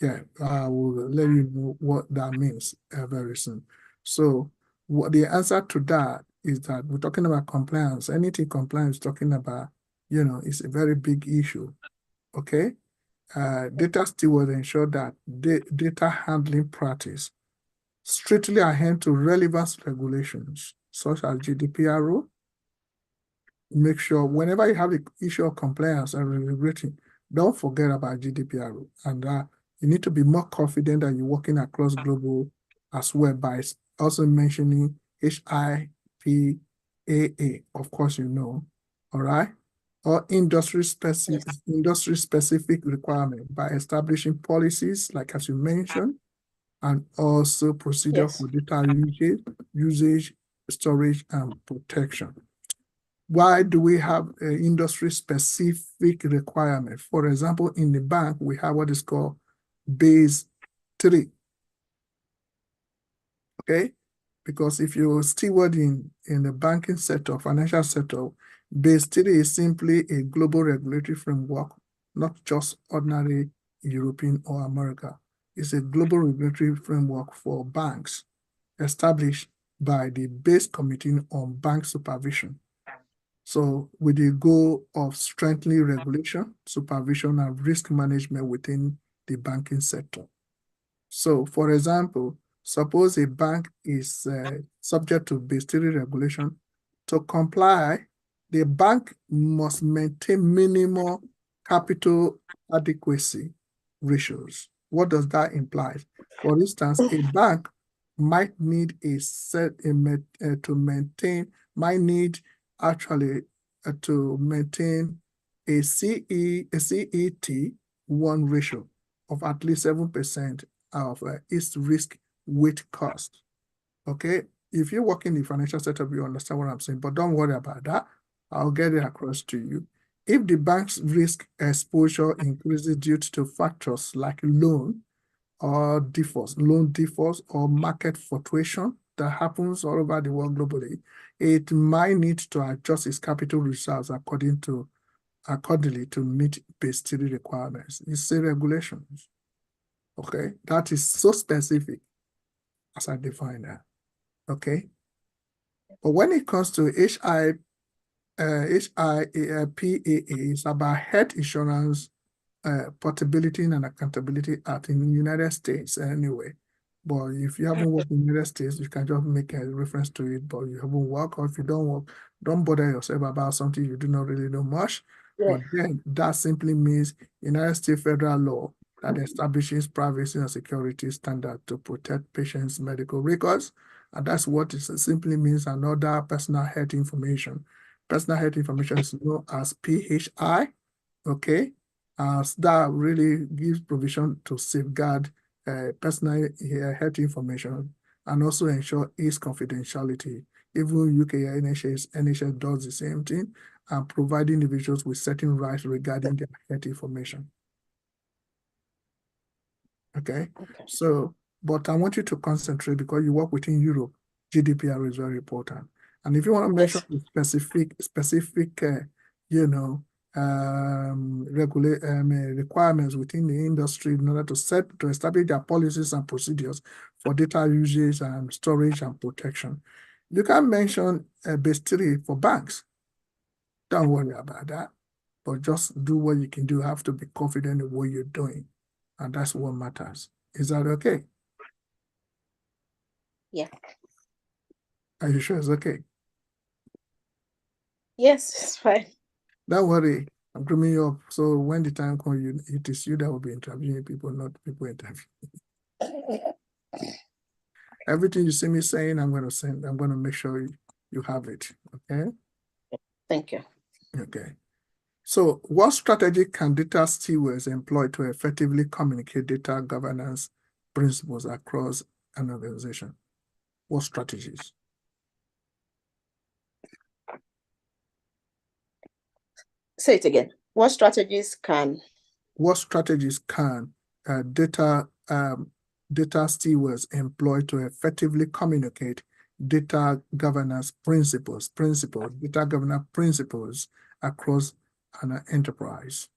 Yeah, I will let you know what that means very soon. So what the answer to that is that we're talking about compliance. Anything compliance talking about, it's a very big issue. Okay. Data steward ensure that data handling practice strictly adhere to relevant regulations such as GDPR. Make sure whenever you have the issue of compliance and regulating, don't forget about GDPR. And you need to be more confident that you're working across global as well by also mentioning HIPAA, of course, all right? Or industry-specific requirement by establishing policies, like as you mentioned, and also procedure for data usage, storage, and protection. Why do we have an industry-specific requirement? For example, in the bank, we have what is called base 3. Okay? Because if you're steward in the banking sector, financial sector, base 3 is simply a global regulatory framework, not just ordinary European or America. It's a global regulatory framework for banks established by the Base Committee on Bank Supervision. So with the goal of strengthening regulation, supervision, and risk management within the banking sector. So for example, suppose a bank is subject to Base 3 regulation. To comply, the bank must maintain minimal capital adequacy ratios. What does that imply? For instance, a bank might need to maintain a CET1 ratio of at least 7% of its risk weight cost. Okay, if you work in the financial sector, you understand what I'm saying, but don't worry about that. I'll get it across to you. If the bank's risk exposure increases due to factors like loan defaults, or market fluctuation that happens all over the world globally, it might need to adjust its capital reserves accordingly to meet Base 3 requirements. It's a regulations. Okay, that is so specific as I define that. Okay, but when it comes to HIPAA, it's about health insurance Portability and Accountability Act in the United States anyway. But if you haven't worked in the United States, you can just make a reference to it, but you haven't worked, or if you don't work, don't bother yourself about something you do not really know much. Yeah. But then that simply means United States federal law that establishes privacy and security standard to protect patients' medical records. And that's what it simply means, another personal health information. Personal health information is known as PHI, okay? That really gives provision to safeguard personal health information and also ensure its confidentiality. Even UK NHS does the same thing and provide individuals with certain rights regarding their health information. Okay, so, but I want you to concentrate because you work within Europe. GDPR is very important. And if you want to mention the specific requirements within the industry in order to establish their policies and procedures for data usage and storage and protection. You can mention Base 3 for banks. Don't worry about that, but just do what you can do. You have to be confident in what you're doing, and that's what matters. Is that okay? Yeah. Are you sure it's okay? Yes, it's fine. Don't worry, I'm grooming you up. So when the time comes, it is you that will be interviewing people, not people interviewing. Everything you see me saying, I'm going to make sure you have it, okay? Thank you. Okay. So what strategy can data stewards employ to effectively communicate data governance principles across an organization? What strategies? Say it again. What strategies can data stewards employ to effectively communicate data governance principles across an enterprise?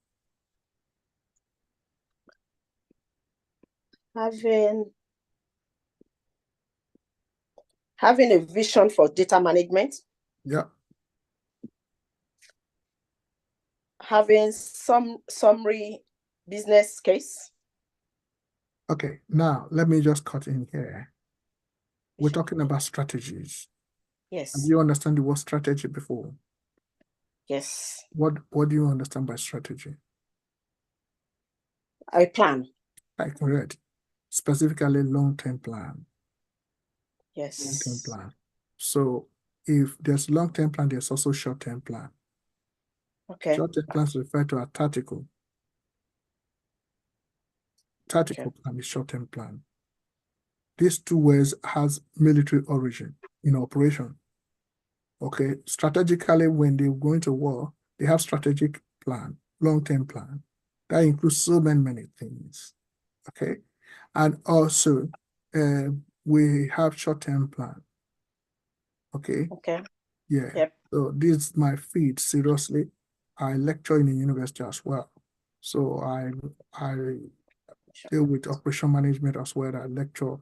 having a vision for data management, Yeah. having some summary business case. Okay, now let me just cut in here. We're talking about strategies. Yes. Have you understand the word strategy before? Yes. What do you understand by strategy? A plan. I correct. Specifically long-term plan. Yes. Long-term plan. So if there's long-term plan, there's also short-term plan. Okay. Short-term plans refer to a tactical. Tactical plan is short-term plan. These two words has military origin in operation. Okay, strategically, when they're going to war, they have strategic plan, long-term plan. That includes so many things. Okay, and also we have short-term plan. Okay. Okay. Yeah. Yep. So this is my field. Seriously, I lecture in the university as well. So I deal with operation management as well. I lecture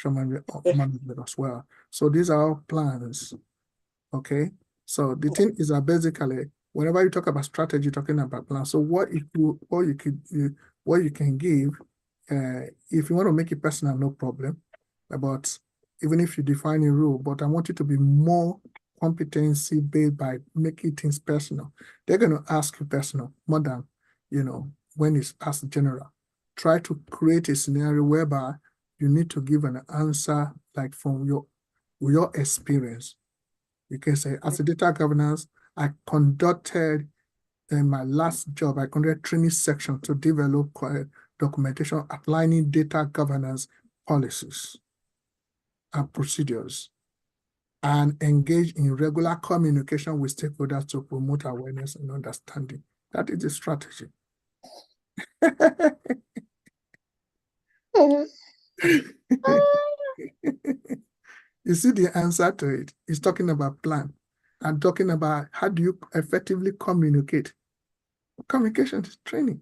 management as well. So these are all plans. Okay. So the thing is that basically, whenever you talk about strategy, you're talking about plan. So what you can give, if you want to make it personal, no problem. But even if you define a rule, but I want you to be more competency based by making things personal. They're going to ask you personal more than, when it's asked general. Try to create a scenario whereby you need to give an answer like from your experience. You can say, as a data governance, I conducted in my last job, I conducted training section to develop documentation outlining data governance policies and procedures, and engage in regular communication with stakeholders to promote awareness and understanding. That is the strategy. You see the answer to it. It's talking about plan and talking about how do you effectively communicate. Communication is training.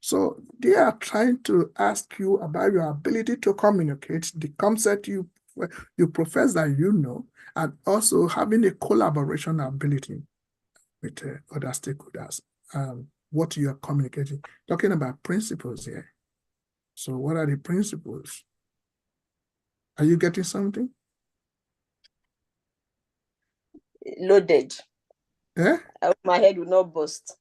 So they are trying to ask you about your ability to communicate, the concept you profess that you know, and also having a collaboration ability with other stakeholders. What you are communicating. Talking about principles here. So what are the principles? Are you getting something? Loaded. Yeah? My head will not burst.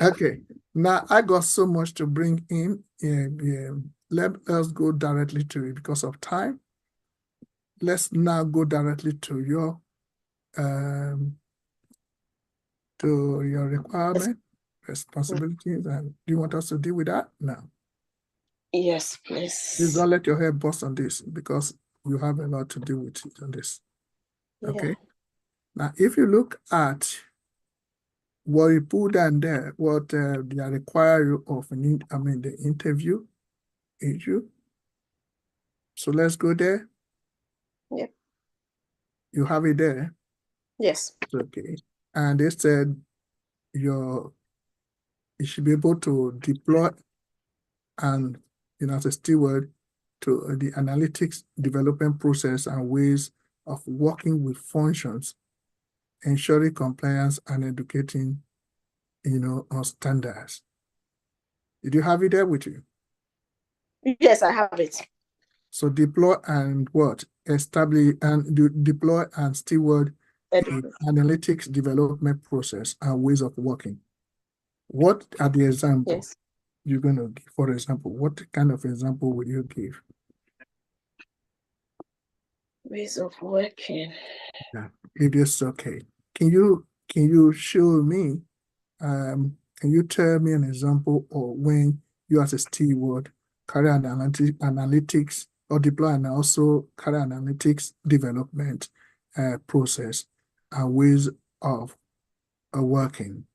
Okay. Now I got so much to bring in. Let us go directly to it because of time. Let's now go directly to your requirement, responsibilities, and do you want us to deal with that now? Yes, please. Please don't let your head bust on this because you have a lot to deal with on this. Okay. Yeah. Now, if you look at what you put down there, what they require you of the interview issue. So let's go there. Yep. You have it there. Yes. Okay. And they said you should be able to deploy and, as a steward to the analytics development process and ways of working with functions, ensuring compliance and educating, on standards. Did you have it there with you? Yes, I have it. So deploy and what? Establish and deploy and steward the analytics development process and ways of working. What are the examples you're going to give? For example, what kind of example would you give? Ways of working. Yeah, it is okay. can you show me, can you tell me an example of when you as a steward carry analytics or deploy and also carry analytics development process and ways of working?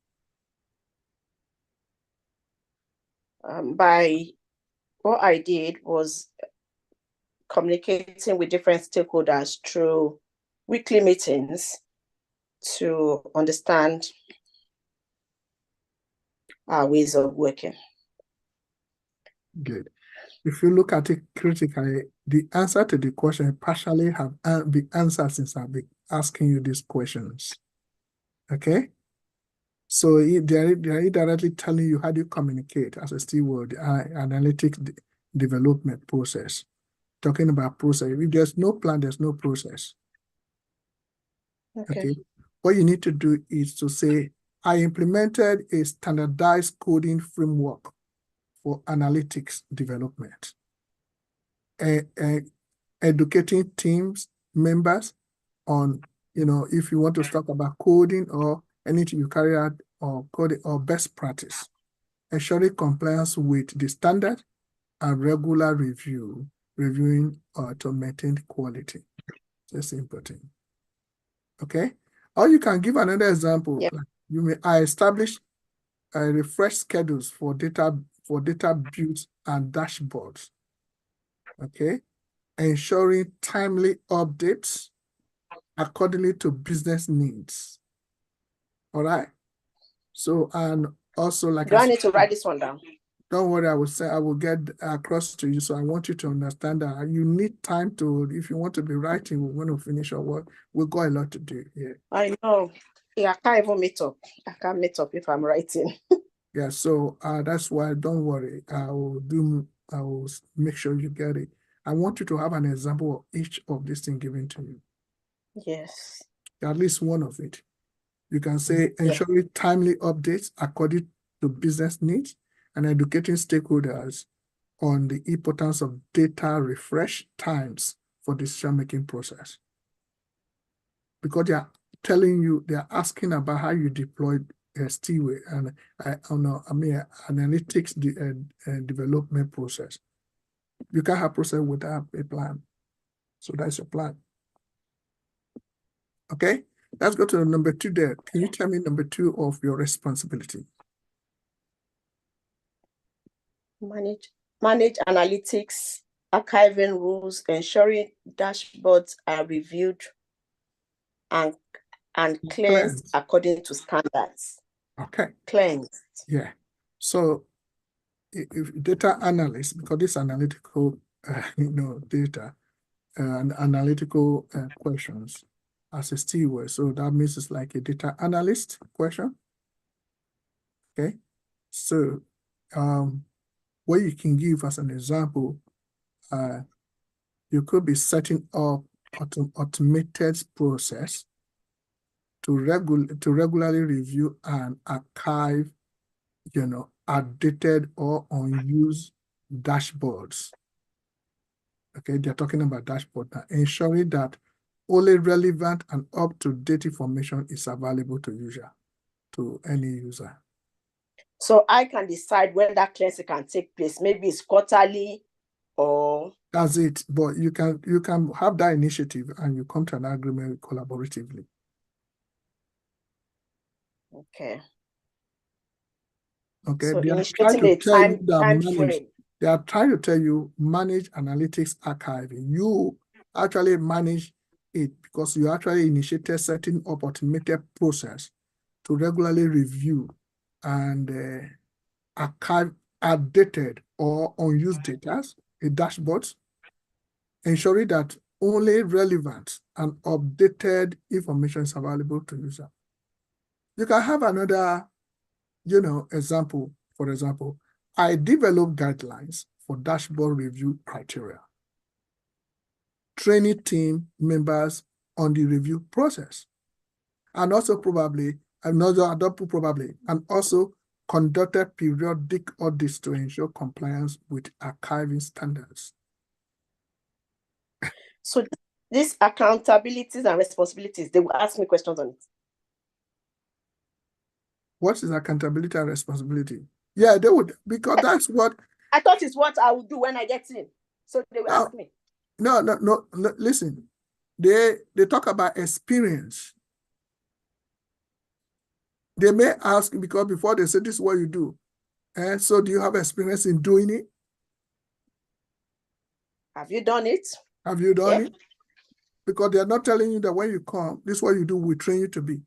By what I did was communicating with different stakeholders through weekly meetings to understand our ways of working. Good. If you look at it critically, the answer to the question partially have been answered since I've been asking you these questions. Okay? So they're indirectly telling you how do you communicate as a steward, analytics development process. Talking about process. If there's no plan, there's no process. Okay. What you need to do is to say, I implemented a standardized coding framework for analytics development. Educating teams, members on, if you want to talk about coding or anything you carry out or coding or best practice, ensuring compliance with the standard and regular reviewing to maintain quality. That's important. Okay. Or you can give another example. Yep. Like I establish refresh schedules for data builds and dashboards. Okay. Ensuring timely updates accordingly to business needs. All right. So, and also like Do I need to write this one down? Don't worry, I will get across to you. So I want you to understand that you need time to, if you want to be writing, we're going to finish our work. We've got a lot to do here. I know. Yeah, I can't even meet up. I can't meet up if I'm writing. Yeah, so that's why don't worry. I will make sure you get it. I want you to have an example of each of these things given to you. Yes. At least one of it. You can say ensuring timely updates according to business needs and educating stakeholders on the importance of data refresh times for decision-making process. Because they are telling you, they are asking about how you deployed Steward and analytics development process. You can't have process without a plan. So that's your plan. Okay, let's go to number 2 there. Can you tell me number 2 of your responsibility? Manage analytics, archiving rules, ensuring dashboards are reviewed and cleansed according to standards. Okay. Cleansed. Yeah. So if data analyst, because this analytical, data and analytical questions as a steward. So that means it's like a data analyst question. Okay. So what you can give as an example, you could be setting up automated process to regularly review and archive, outdated or unused dashboards. Okay, they're talking about dashboard now, ensuring that only relevant and up-to-date information is available to any user. So I can decide when that cleansing can take place. Maybe it's quarterly or... That's it. But you can have that initiative and you come to an agreement collaboratively. Okay. Okay. So They are trying to tell you that frame. They are trying to tell you manage analytics archiving. You actually manage it because you actually initiated setting up automated process to regularly review and archive outdated or unused data, dashboards, ensuring that only relevant and updated information is available to user. You can have another, example. For example, I develop guidelines for dashboard review criteria, training team members on the review process, and also conducted periodic audits to ensure compliance with archiving standards. So these accountabilities and responsibilities, they will ask me questions on it. What is accountability and responsibility? Yeah, they would, because that's what. I thought it's what I would do when I get in. So they will ask me. No, listen. They talk about experience. They may ask, because before they say this is what you do. And so do you have experience in doing it? Have you done it? Have you done it? Because they're not telling you that when you come, this is what you do, we train you to be.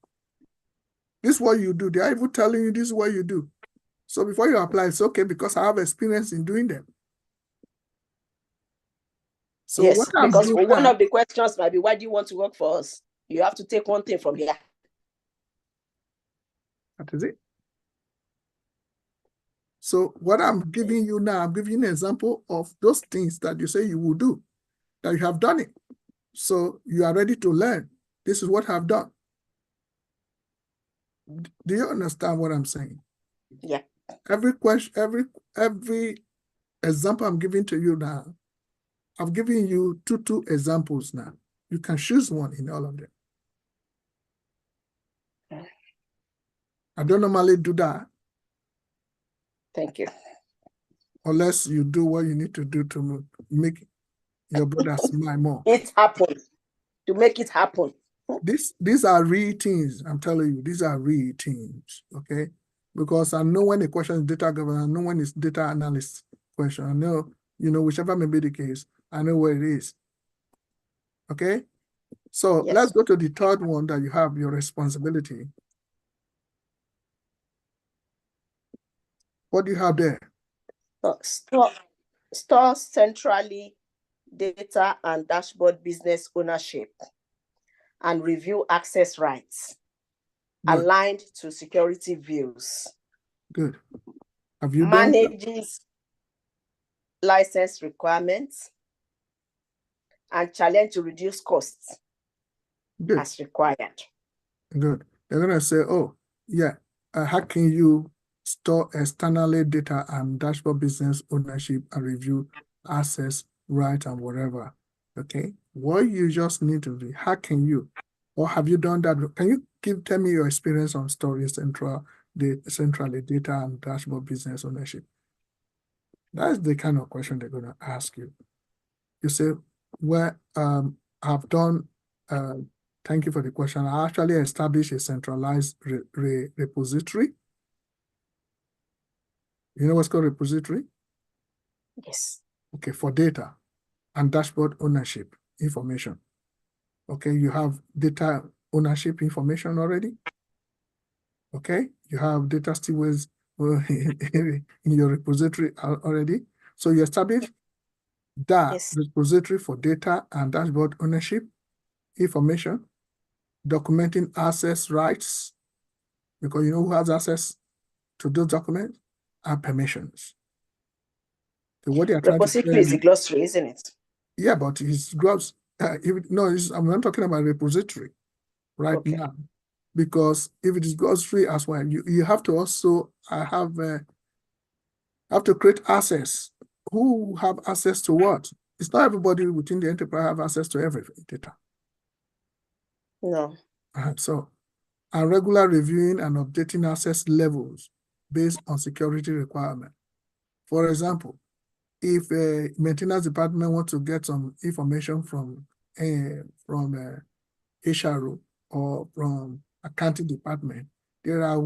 This is what you do. They are even telling you this is what you do. So before you apply, it's okay because I have experience in doing them. So yes, what I'm because doing one now, of the questions might be, why do you want to work for us? You have to take one thing from here. that is it. So what I'm giving you now, I'm giving you an example of those things that you say you will do, that you have done it. So you are ready to learn. This is what I've done. Do you understand what I'm saying? Yeah. Every question, every example I'm giving to you now, I've given you two examples now. You can choose one in all of them. I don't normally do that. Thank you. Unless you do what you need to do to make your brother smile more. It happened. To make it happen. These are real things, I'm telling you. These are real things, okay? Because I know when the question is data governance, I know when it's data analyst question. I know, whichever may be the case, I know where it is. Okay? So yes. Let's go to the third one that you have, your responsibility. What do you have there? Store centrally data and dashboard business ownership and review access rights. Good. Aligned to security views. Good. Have you done that? Manages license requirements and challenge to reduce costs. Good. As required. Good. They're going to say, oh, yeah, how can you store externally data and dashboard business ownership and review access, right, and whatever? Okay. What you just need to do, how can you, or have you done that? Can you tell me your experience on storing centrally data and dashboard business ownership? That's the kind of question they're going to ask you. You say, well, I've done, thank you for the question. I actually established a centralized repository. You know what's called repository? Yes. Okay, for data and dashboard ownership information. Okay, you have data ownership information already. Okay, you have data stewards in your repository already. So you establish that repository for data and dashboard ownership information, documenting access rights, because you know who has access to those documents, and permissions. So what they are trying to say repository is a glossary, isn't it? Yeah, but it's gloves. I'm not talking about repository right now, because if it is glossary as well, you have to also have to create access. Who have access to what? It's not everybody within the enterprise have access to every data. No. So, and regular reviewing and updating access levels based on security requirement. For example, if a maintenance department wants to get some information from HRO or from accounting department, there are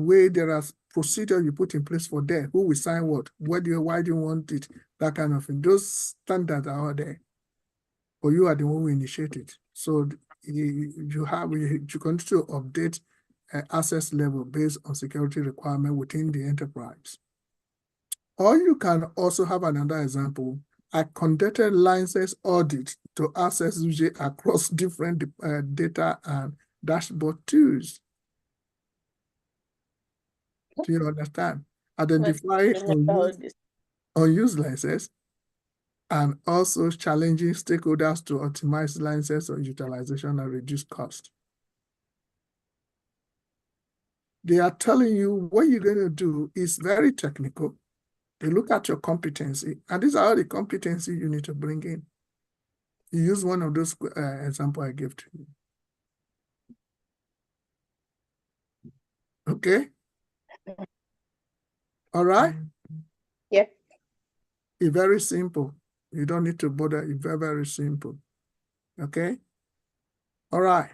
procedures you put in place for them. Who will sign what? Why do you want it? That kind of thing. Those standards are out there, but you are the one who initiate it. So you continue to update access level based on security requirement within the enterprise. Or you can also have another example. I conducted license audit to access UJ across different data and dashboard tools. Do you understand? Identify unused licenses and also challenging stakeholders to optimize license or utilization and reduce cost. They are telling you what you're going to do is very technical. They look at your competency, and these are all the competency you need to bring in. You use one of those examples I gave to you. Okay? All right? Yep. It's very simple. You don't need to bother. It's very, very simple. Okay? All right.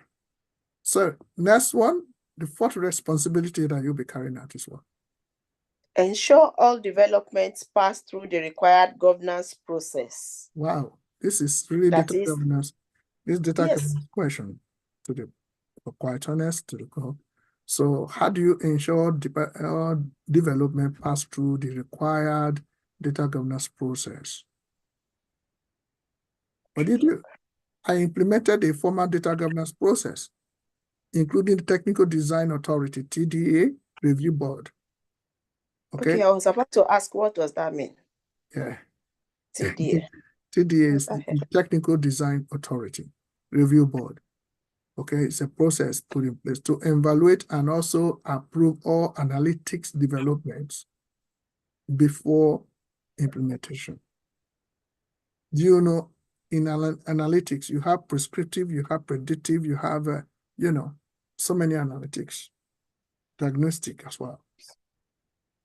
So next one, the fourth responsibility that you'll be carrying out is what? Ensure all developments pass through the required governance process. Wow, this is really That data is, governance. This data yes. governance question to the, for quite honest, to the core. So how do you ensure development pass through the required data governance process? What did you do? I implemented a formal data governance process, including the Technical Design Authority, TDA, review board. Okay, I was about to ask, what does that mean? Yeah. TDA. TDA is the Technical Design Authority, review board. Okay, it's a process put in place to evaluate and also approve all analytics developments before implementation. Do you know, in analytics, you have prescriptive, you have predictive, you have, so many analytics, diagnostic as well.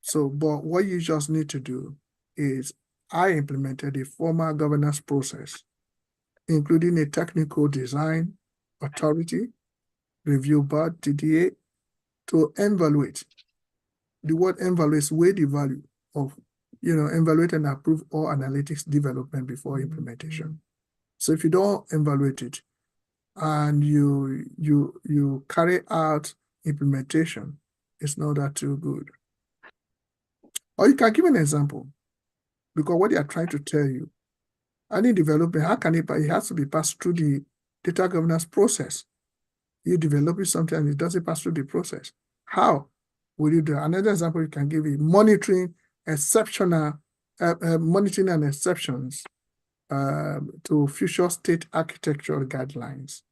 So, but what you just need to do is I implemented a formal governance process, including a technical design authority, review board, TDA, to evaluate. The word evaluate, weigh the value of, evaluate and approve all analytics development before implementation. So if you don't evaluate it and you carry out implementation, it's not that too good. Or you can give an example, because what they are trying to tell you, any development, how can it has to be passed through the data governance process. You develop something and it doesn't pass through the process. How will you do? Another example you can give is monitoring monitoring and exceptions to future state architectural guidelines.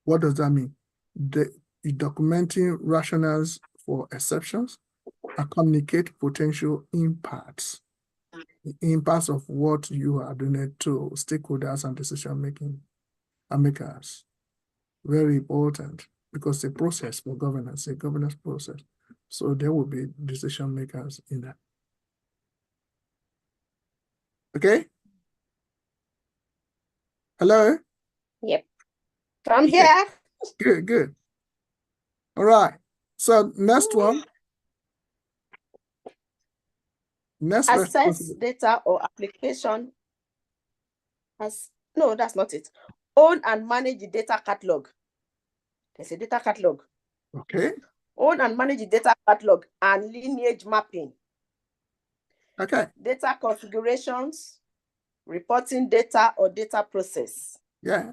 What does that mean? Documenting rationales for exceptions and communicate potential impacts. The impacts of what you are doing to stakeholders and decision makers. Very important, because the process for governance, a governance process. So there will be decision makers in that. Okay? Hello? Yep. I'm here. Good, good. All right. So next one. Next Assess data or application. No, that's not it. Own and manage the data catalog. There's a data catalog. Okay. Own and manage the data catalog and lineage mapping. Okay. Data configurations, reporting data or data process. Yeah.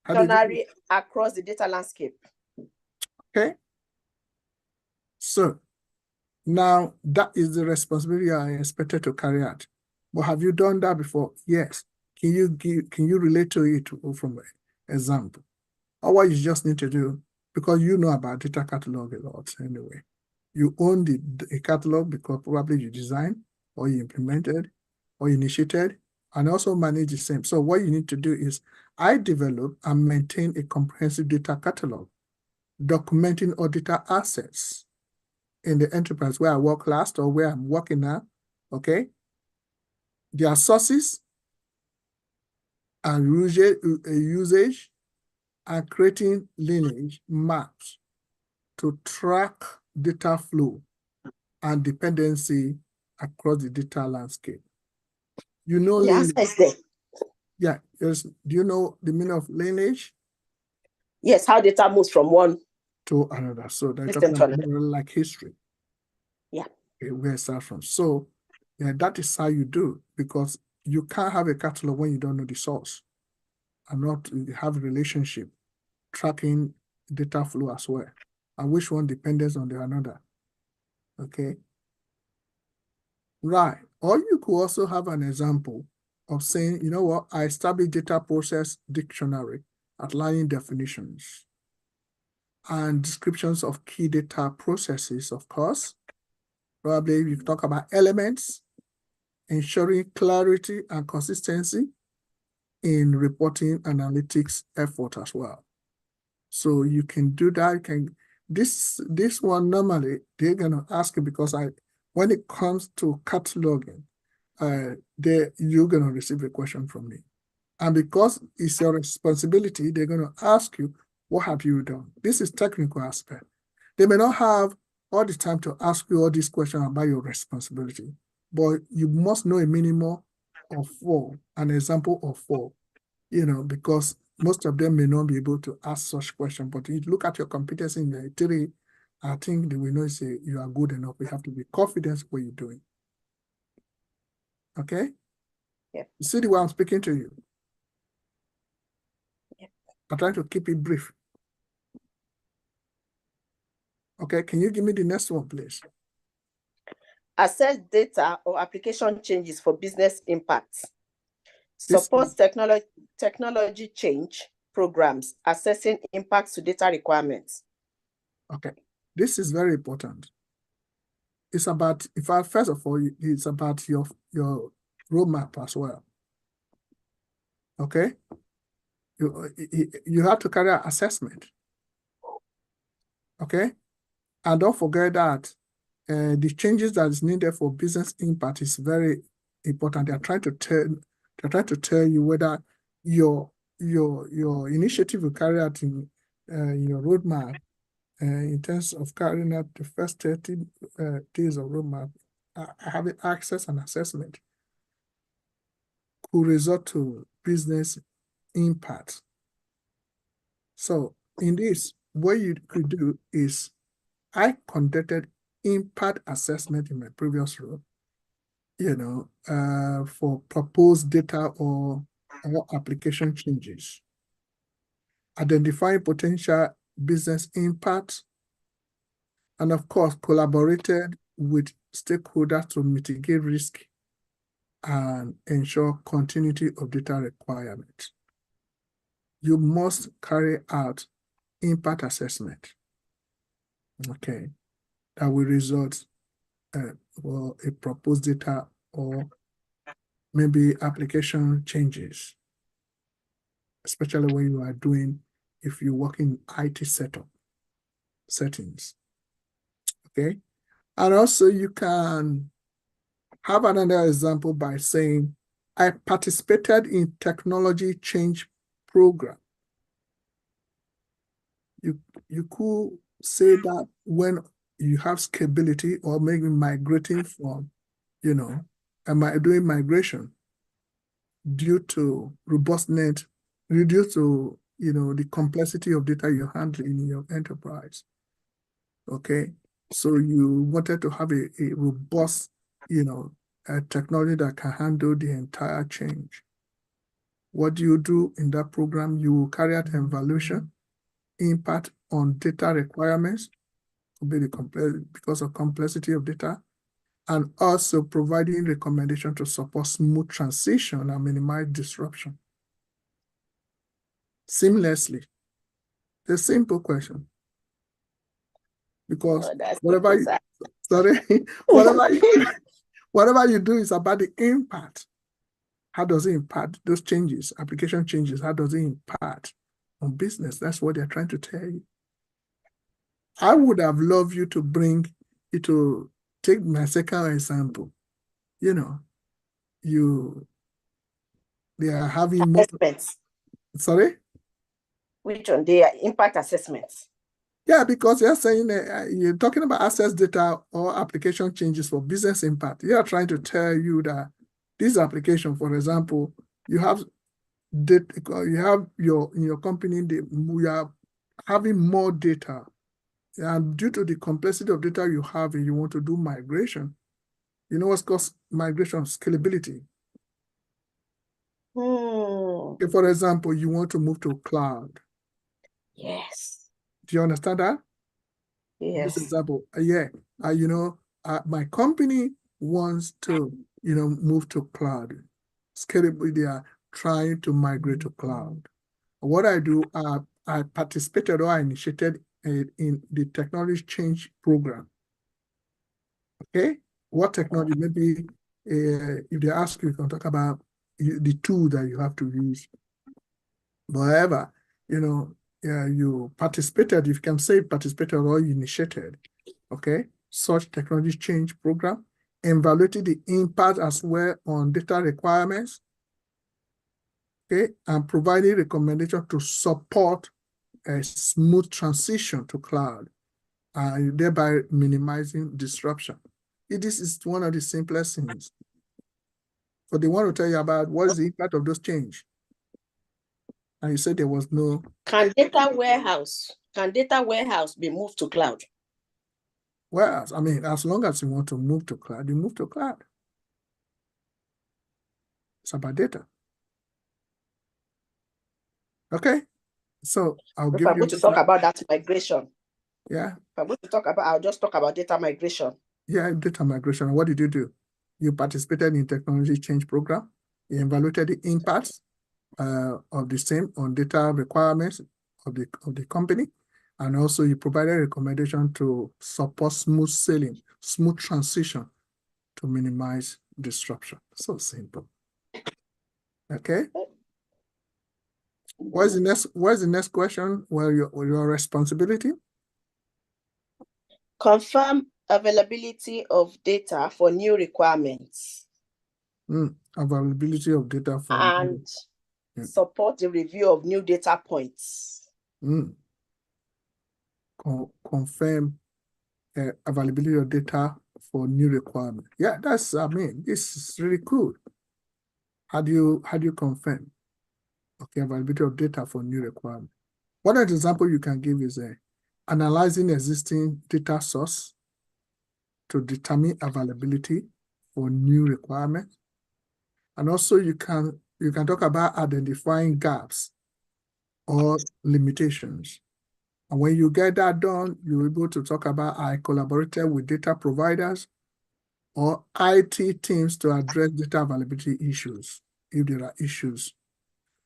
Dictionary across the data landscape. Okay. So now that is the responsibility I expected to carry out. But have you done that before? Yes. Can you relate to it from an example? Or what you just need to do, because you know about data catalog a lot anyway. You own the catalog because probably you designed or you implemented or initiated and also manage the same. So what you need to do is I develop and maintain a comprehensive data catalog, documenting all data assets in the enterprise where I work last or where I'm working now, okay? Their sources and usage and creating lineage maps to track data flow and dependency across the data landscape. You know lineage. Yeah, yes. Do you know the meaning of lineage? Yes, how data moves from one to another. So they're talking about like history. Yeah. Okay, where it starts from. So yeah, that is how you do, because you can't have a catalog when you don't know the source and not have a relationship tracking data flow as well, and which one depends on the another. Okay. Right. Or you could also have an example of saying, you know what, I established data process dictionary outlining definitions and descriptions of key data processes, of course. Probably you talk about elements, ensuring clarity and consistency in reporting analytics effort as well. So you can do that. You can this one normally they're gonna ask you because when it comes to cataloging, you're gonna receive a question from me. And because it's your responsibility, they're gonna ask you, what have you done? This is technical aspect. They may not have all the time to ask you all these questions about your responsibility, but you must know a minimum of 4, an example of 4, because most of them may not be able to ask such questions, but you look at your competency in the 3, I think they will know say you are good enough. We have to be confident what you're doing. Okay? Yeah. You see the way I'm speaking to you? Yeah. I'm trying to keep it brief. Okay, can you give me the next one, please? Assess data or application changes for business impacts. This Supports technology change programs, assessing impacts to data requirements. Okay, this is very important. It's about, first of all, it's about your roadmap as well. Okay, you have to carry out assessment. Okay, and don't forget that the changes that is needed for business impact is very important. They're trying to tell you whether your initiative will carry out in your roadmap in terms of carrying out the first 30 days of roadmap, having access and assessment could result to business impact. So in this, what you could do is, I conducted impact assessment in my previous role, for proposed data or application changes, identifying potential business impact, and of course, collaborated with stakeholders to mitigate risk and ensure continuity of data requirements. You must carry out impact assessment, okay, that will result for a proposed data or maybe application changes, especially when you are doing, if you work in IT settings, okay? And also you can have another example by saying, I participated in technology change program. You could say that when you have scalability or maybe migrating from, doing migration due to robustness, due to, the complexity of data you're handling in your enterprise. Okay, so you wanted to have a robust, a technology that can handle the entire change. What do you do in that program? You carry out evaluation, impact on data requirements, because of complexity of data, and also providing recommendation to support smooth transition and minimize disruption. Seamlessly. It's a simple question. Because whatever you do is about the impact. How does it impact those changes, application changes? How does it impact on business? That's what they're trying to tell you. I would have loved you to bring it to take my second example. They are having assessments. Sorry? Which one? They are impact assessments. Yeah, because you're saying you're talking about access data or application changes for business impact. They are trying to tell you that this application, for example, you have data, you have in your company, we are having more data, and due to the complexity of data you have, and you want to do migration. You know what's called migration? Scalability. If, for example, you want to move to cloud. Yes. Do you understand that? Yes. This example, my company wants to, move to cloud. Scalable, they are trying to migrate to cloud. What I do, I participated or I initiated in the technology change program. Okay, what technology? Maybe if they ask you, you can talk about the tool that you have to use. However, you participated, if you can say participated or you initiated, okay, such technology change program, evaluating the impact as well on data requirements, okay, and providing recommendation to support a smooth transition to cloud, thereby minimizing disruption. This is one of the simplest things. So they want to tell you about what is the impact of those change. And you said there was no. Can data warehouse be moved to cloud? Well, I mean, as long as you want to move to cloud, you move to cloud. It's about data. Okay, so I'll give you. If I'm going to talk about that migration. Yeah. If I'm going to talk about, I'll just talk about data migration. Yeah, data migration. What did you do? You participated in technology change program. You evaluated the impacts of the same on data requirements of the company, and also you provided a recommendation to support smooth sailing, smooth transition to minimize disruption. So simple. Okay. What's the next question? Well, your responsibility? Confirm availability of data for new requirements. Availability of data for and support the review of new data points. Confirm availability of data for new requirement. Yeah, this is really cool. How do you confirm? Okay, availability of data for new requirement. One example you can give is analyzing existing data source to determine availability for new requirements. And also you can talk about identifying gaps or limitations. And when you get that done, you're able to talk about I collaborated with data providers or IT teams to address data availability issues, if there are issues.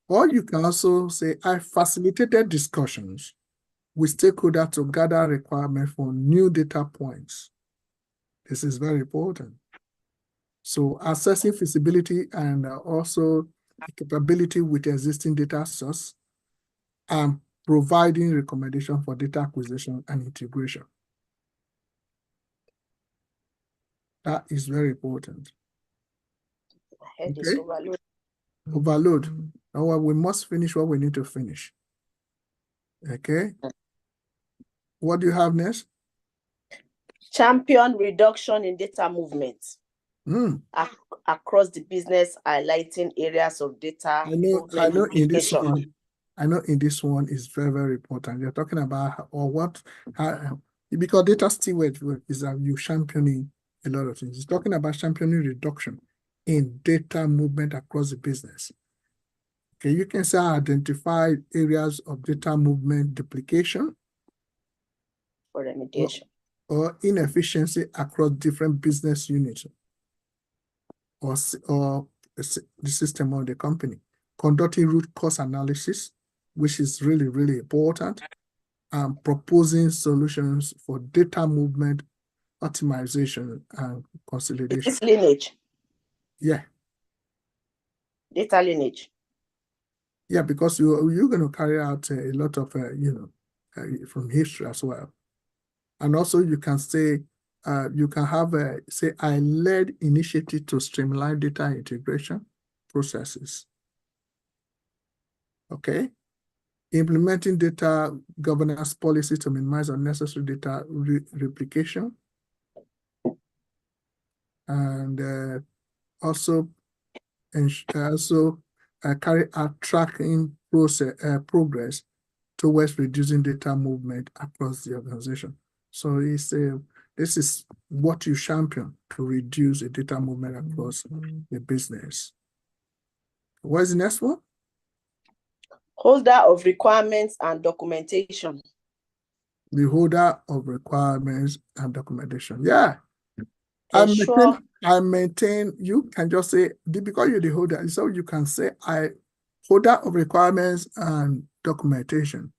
Or you can also say, I facilitated discussions with stakeholders to gather requirements for new data points. This is very important. So assessing feasibility and also capability with existing data source and providing recommendation for data acquisition and integration. That is very important. Okay? Overload. Now we must finish what we need to finish. Okay? What do you have next? Champion reduction in data movement across the business, highlighting areas of data movement. I know in this one is very, very important. You're talking about because data steward is you championing a lot of things. It's talking about championing reduction in data movement across the business. Okay, you can say identify areas of data movement duplication for remediation or inefficiency across different business units or the system of the company. Conducting root cause analysis, which is really, really important, and proposing solutions for data movement optimization and consolidation. It's lineage. Yeah. Data lineage. Yeah, because you're going to carry out a lot of, from history as well. And also you can say, you can have, say, I led initiative to streamline data integration processes. Okay. Implementing data governance policy to minimize unnecessary data replication. And also carry out tracking progress towards reducing data movement across the organization. So this is what you champion to reduce the data movement across the business. What's the next one? Holder of requirements and documentation. The holder of requirements and documentation. Yeah. I maintain, you can just say, because you're the holder, so you can say, holder of requirements and documentation.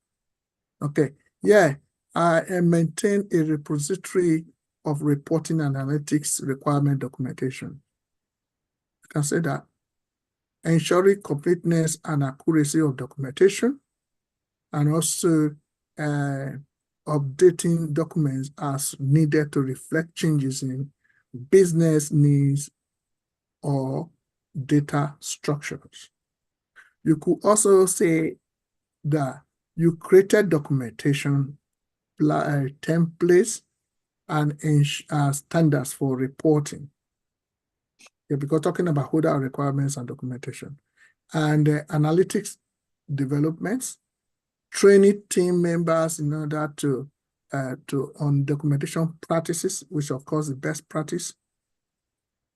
Okay. Yeah. I maintain a repository of reporting analytics requirement documentation. You can say that. Ensuring completeness and accuracy of documentation. and also updating documents as needed to reflect changes in business needs or data structures. You could also say that you created documentation templates and standards for reporting. Yeah, because talking about holder requirements and documentation, and analytics developments, training team members in order to on documentation practices, which of course is best practice.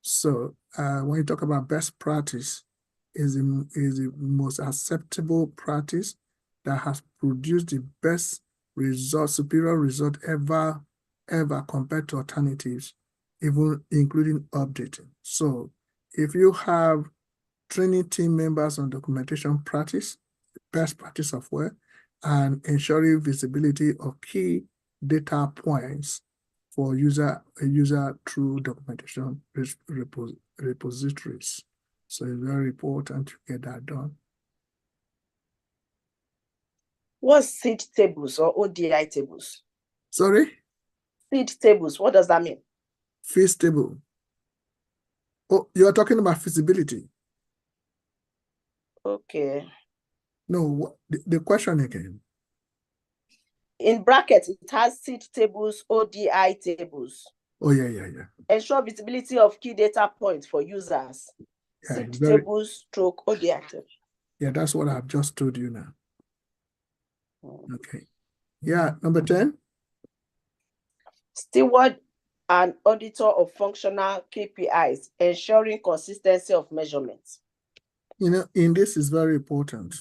So when you talk about best practice, is the most acceptable practice that has produced the best result, superior result ever compared to alternatives, even including updating. So if you have training team members on documentation practice, best practice of work, and ensuring visibility of key data points for a user through documentation repositories. So it's very important to get that done. What's seed tables or ODI tables? Sorry? Seed tables, what does that mean? Feed table. Oh, you're talking about feasibility. Okay. No, the question again. In brackets, it has seed tables, ODI tables. Oh, yeah. Ensure visibility of key data points for users. Yeah, Seed tables, stroke, ODI tables. Yeah, that's what I've just told you now. Okay. Yeah, number 10. Steward and auditor of functional KPIs, ensuring consistency of measurements. You know, in this is very important.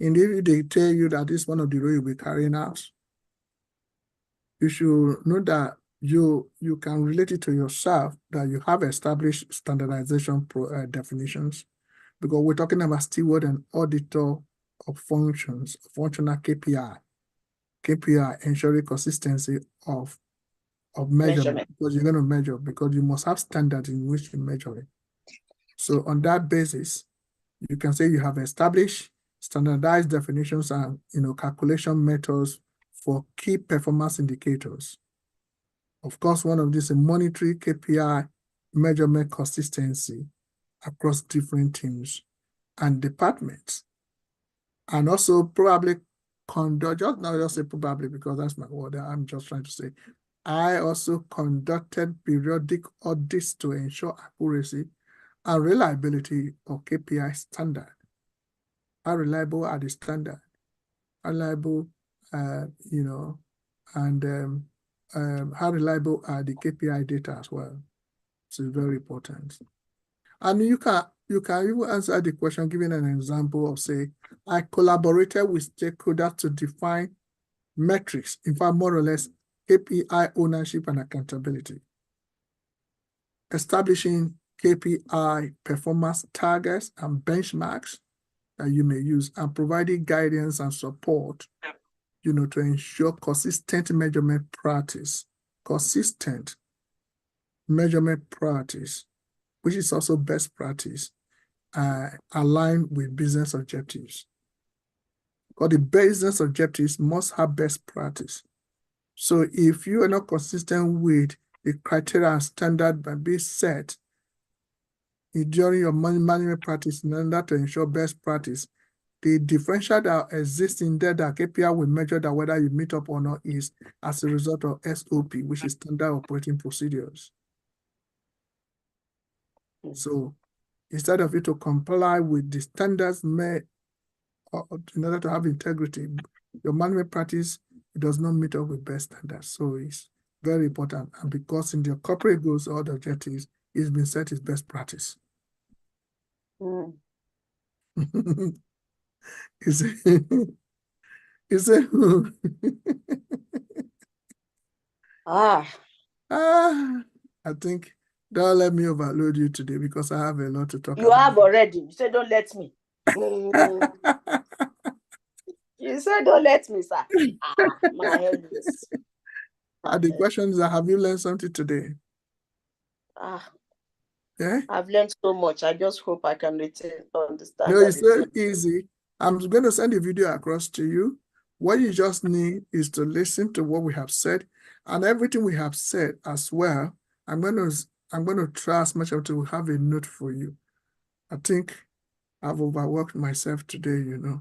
Indeed, they tell you that this is one of the roles you'll be carrying out. You should know that you can relate it to yourself, that you have established standardization definitions, because we're talking about steward and auditor of functional KPI, ensuring consistency of measurement, because you're going to measure, because you must have standards in which you measure it. So on that basis, you can say you have established standardized definitions and calculation methods for key performance indicators. Of course, one of these is monetary KPI measurement consistency across different teams and departments. And also probably conduct, not just say probably because that's my word, I'm just trying to say, I also conducted periodic audits to ensure accuracy and reliability of KPI standard. How reliable are the standard? How reliable, and how reliable are the KPI data as well? So it's very important. And you can even answer the question giving an example of, say, I collaborated with stakeholders to define metrics, in fact, more or less KPI ownership and accountability. Establishing KPI performance targets and benchmarks that you may use, and providing guidance and support, to ensure consistent measurement practice, which is also best practice, aligned with business objectives. Because the business objectives must have best practice. So if you are not consistent with the criteria and standard by being set during your management practice in order to ensure best practice, the differential that exists in there that KPI will measure that whether you meet up or not is as a result of SOP, which is standard operating procedures. So instead of you to comply with the standards made in order to have integrity, your management practice does not meet up with best standards. So it's very important. And because in your corporate goals or the objectives, it's been set as best practice. Is it? I think don't let me overload you today because I have a lot to talk about. You have already. You said don't let me. You said don't let me, sir. My head is. The question is, have you learned something today? Yeah? I've learned so much. I just hope I can understand. No, it's so easy. I'm going to send the video across to you. What you just need is to listen to what we have said, and everything we have said as well. I'm going to try as much as to have a note for you. I think I've overworked myself today, you know.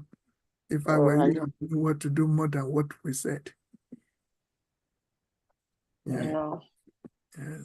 If I were you, I know what to do more than what we said. Yeah. Yeah.